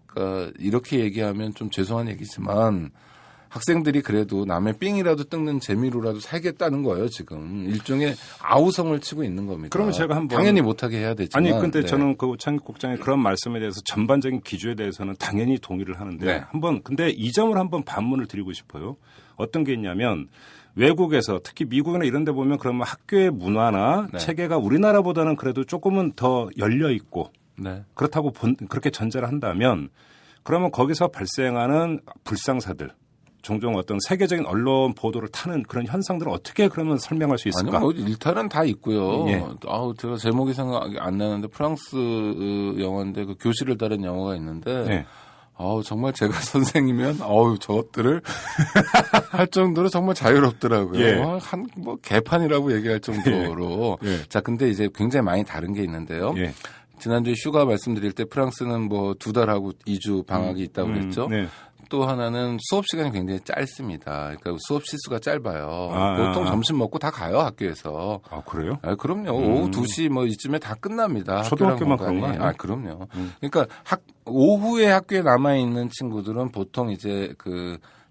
그러니까 이렇게 얘기하면 좀 죄송한 얘기지만 학생들이 그래도 남의 삥이라도 뜯는 재미로라도 살겠다는 거예요. 지금 일종의 아우성을 치고 있는 겁니다. 그러면 제가 한번 당연히 못하게 해야 되지만. 아니 근데 저는 우창익 국장의 그런 말씀에 대해서 전반적인 기조에 대해서는 당연히 동의를 하는데 근데 이 점을 한번 반문을 드리고 싶어요. 어떤 게 있냐면 외국에서 특히 미국이나 이런 데 보면 그러면 학교의 문화나 체계가 우리나라보다는 그래도 조금은 더 열려 있고 그렇다고 그렇게 전제를 한다면 그러면 거기서 발생하는 불상사들 종종 어떤 세계적인 언론 보도를 타는 그런 현상들을 어떻게 그러면 설명할 수 있을까? 아니요, 일탈은 다 있고요. 예. 제가 제목이 생각이 안 나는데 프랑스 영화인데 그 교실을 다룬 영화가 있는데 정말 제가 선생이면 저것들을 할 정도로 정말 자유롭더라고요. 예. 뭐 개판이라고 얘기할 정도로. 예. 자, 근데 이제 굉장히 많이 다른 게 있는데요. 예. 지난주에 휴가 말씀드릴 때 프랑스는 뭐 2달하고 2주 방학이 있다고 그랬죠. 네. 또 하나는 수업 시간이 굉장히 짧습니다. 그러니까 수업 시수가 짧아요. 보통 점심 먹고 다 가요, 학교에서. 아, 그래요? 그럼요. 오후 2시 뭐 이쯤에 다 끝납니다. 초등학교만 그런 거 아니에요? 그럼요. 그러니까 오후에 학교에 남아 있는 친구들은 보통 이제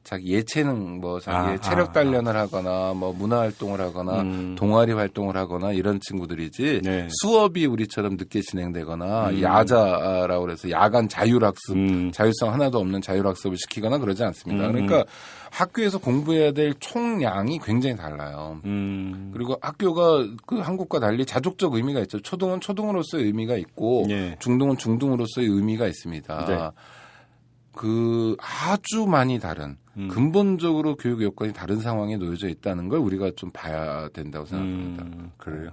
자기 예체능 자기의 체력 단련을 하거나 뭐 문화 활동을 하거나 동아리 활동을 하거나 이런 친구들이지 네. 수업이 우리처럼 늦게 진행되거나 야자라고 그래서 야간 자율학습 자율성 하나도 없는 자율학습을 시키거나 그러지 않습니다. 그러니까 학교에서 공부해야 될 총량이 굉장히 달라요. 그리고 학교가 한국과 달리 자족적 의미가 있죠. 초등은 초등으로서의 의미가 있고 네. 중등은 중등으로서의 의미가 있습니다. 네. 아주 많이 다른 근본적으로 교육 여건이 다른 상황에 놓여져 있다는 걸 우리가 좀 봐야 된다고 생각합니다. 그래요.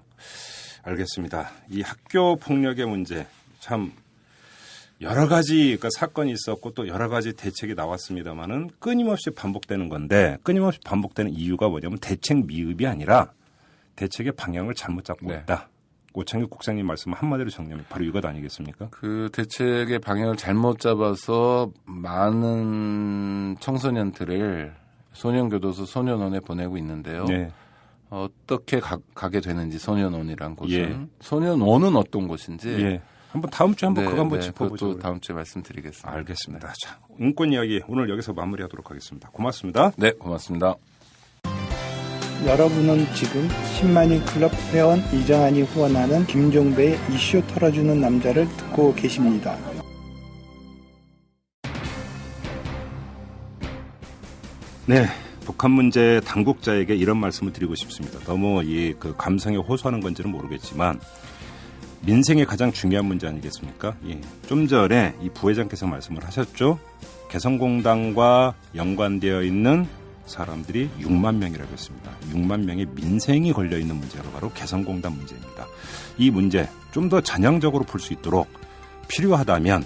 알겠습니다. 이 학교 폭력의 문제 참 여러 가지 사건이 있었고 또 여러 가지 대책이 나왔습니다만은 끊임없이 반복되는 건데 끊임없이 반복되는 이유가 뭐냐면 대책 미흡이 아니라 대책의 방향을 잘못 잡고 네. 있다. 오창규 국장님 말씀 한마디로 정리하면 바로 이것 아니겠습니까? 대책의 방향을 잘못 잡아서 많은 청소년들을 소년교도소 소년원에 보내고 있는데요. 네. 어떻게 가게 되는지 소년원이란 곳은 예. 소년원은 어떤 곳인지 예. 한번 다음 주에 그거 한번 짚어보죠. 그것도 다음 주에 말씀드리겠습니다. 알겠습니다. 자, 인권 이야기 오늘 여기서 마무리하도록 하겠습니다. 고맙습니다. 네, 고맙습니다. 여러분은 지금 10만인 클럽 회원 이정환이 후원하는 김종배의 이슈 털어주는 남자를 듣고 계십니다. 네, 북한 문제 당국자에게 이런 말씀을 드리고 싶습니다. 너무 감성에 호소하는 건지는 모르겠지만 민생의 가장 중요한 문제 아니겠습니까? 예. 좀 전에 이 부회장께서 말씀을 하셨죠. 개성공단과 연관되어 있는 사람들이 6만 명이라고 했습니다. 6만 명의 민생이 걸려있는 문제가 바로 개성공단 문제입니다. 이 문제 좀 더 전향적으로 풀 수 있도록 필요하다면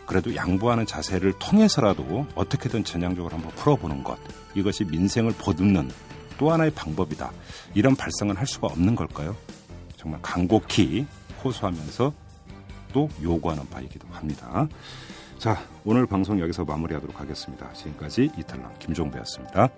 그래도 양보하는 자세를 통해서라도 어떻게든 전향적으로 한번 풀어보는 것. 이것이 민생을 보듬는 또 하나의 방법이다. 이런 발상은 할 수가 없는 걸까요? 정말 간곡히 호소하면서 또 요구하는 바이기도 합니다. 자, 오늘 방송 여기서 마무리하도록 하겠습니다. 지금까지 이탈남 김종배였습니다.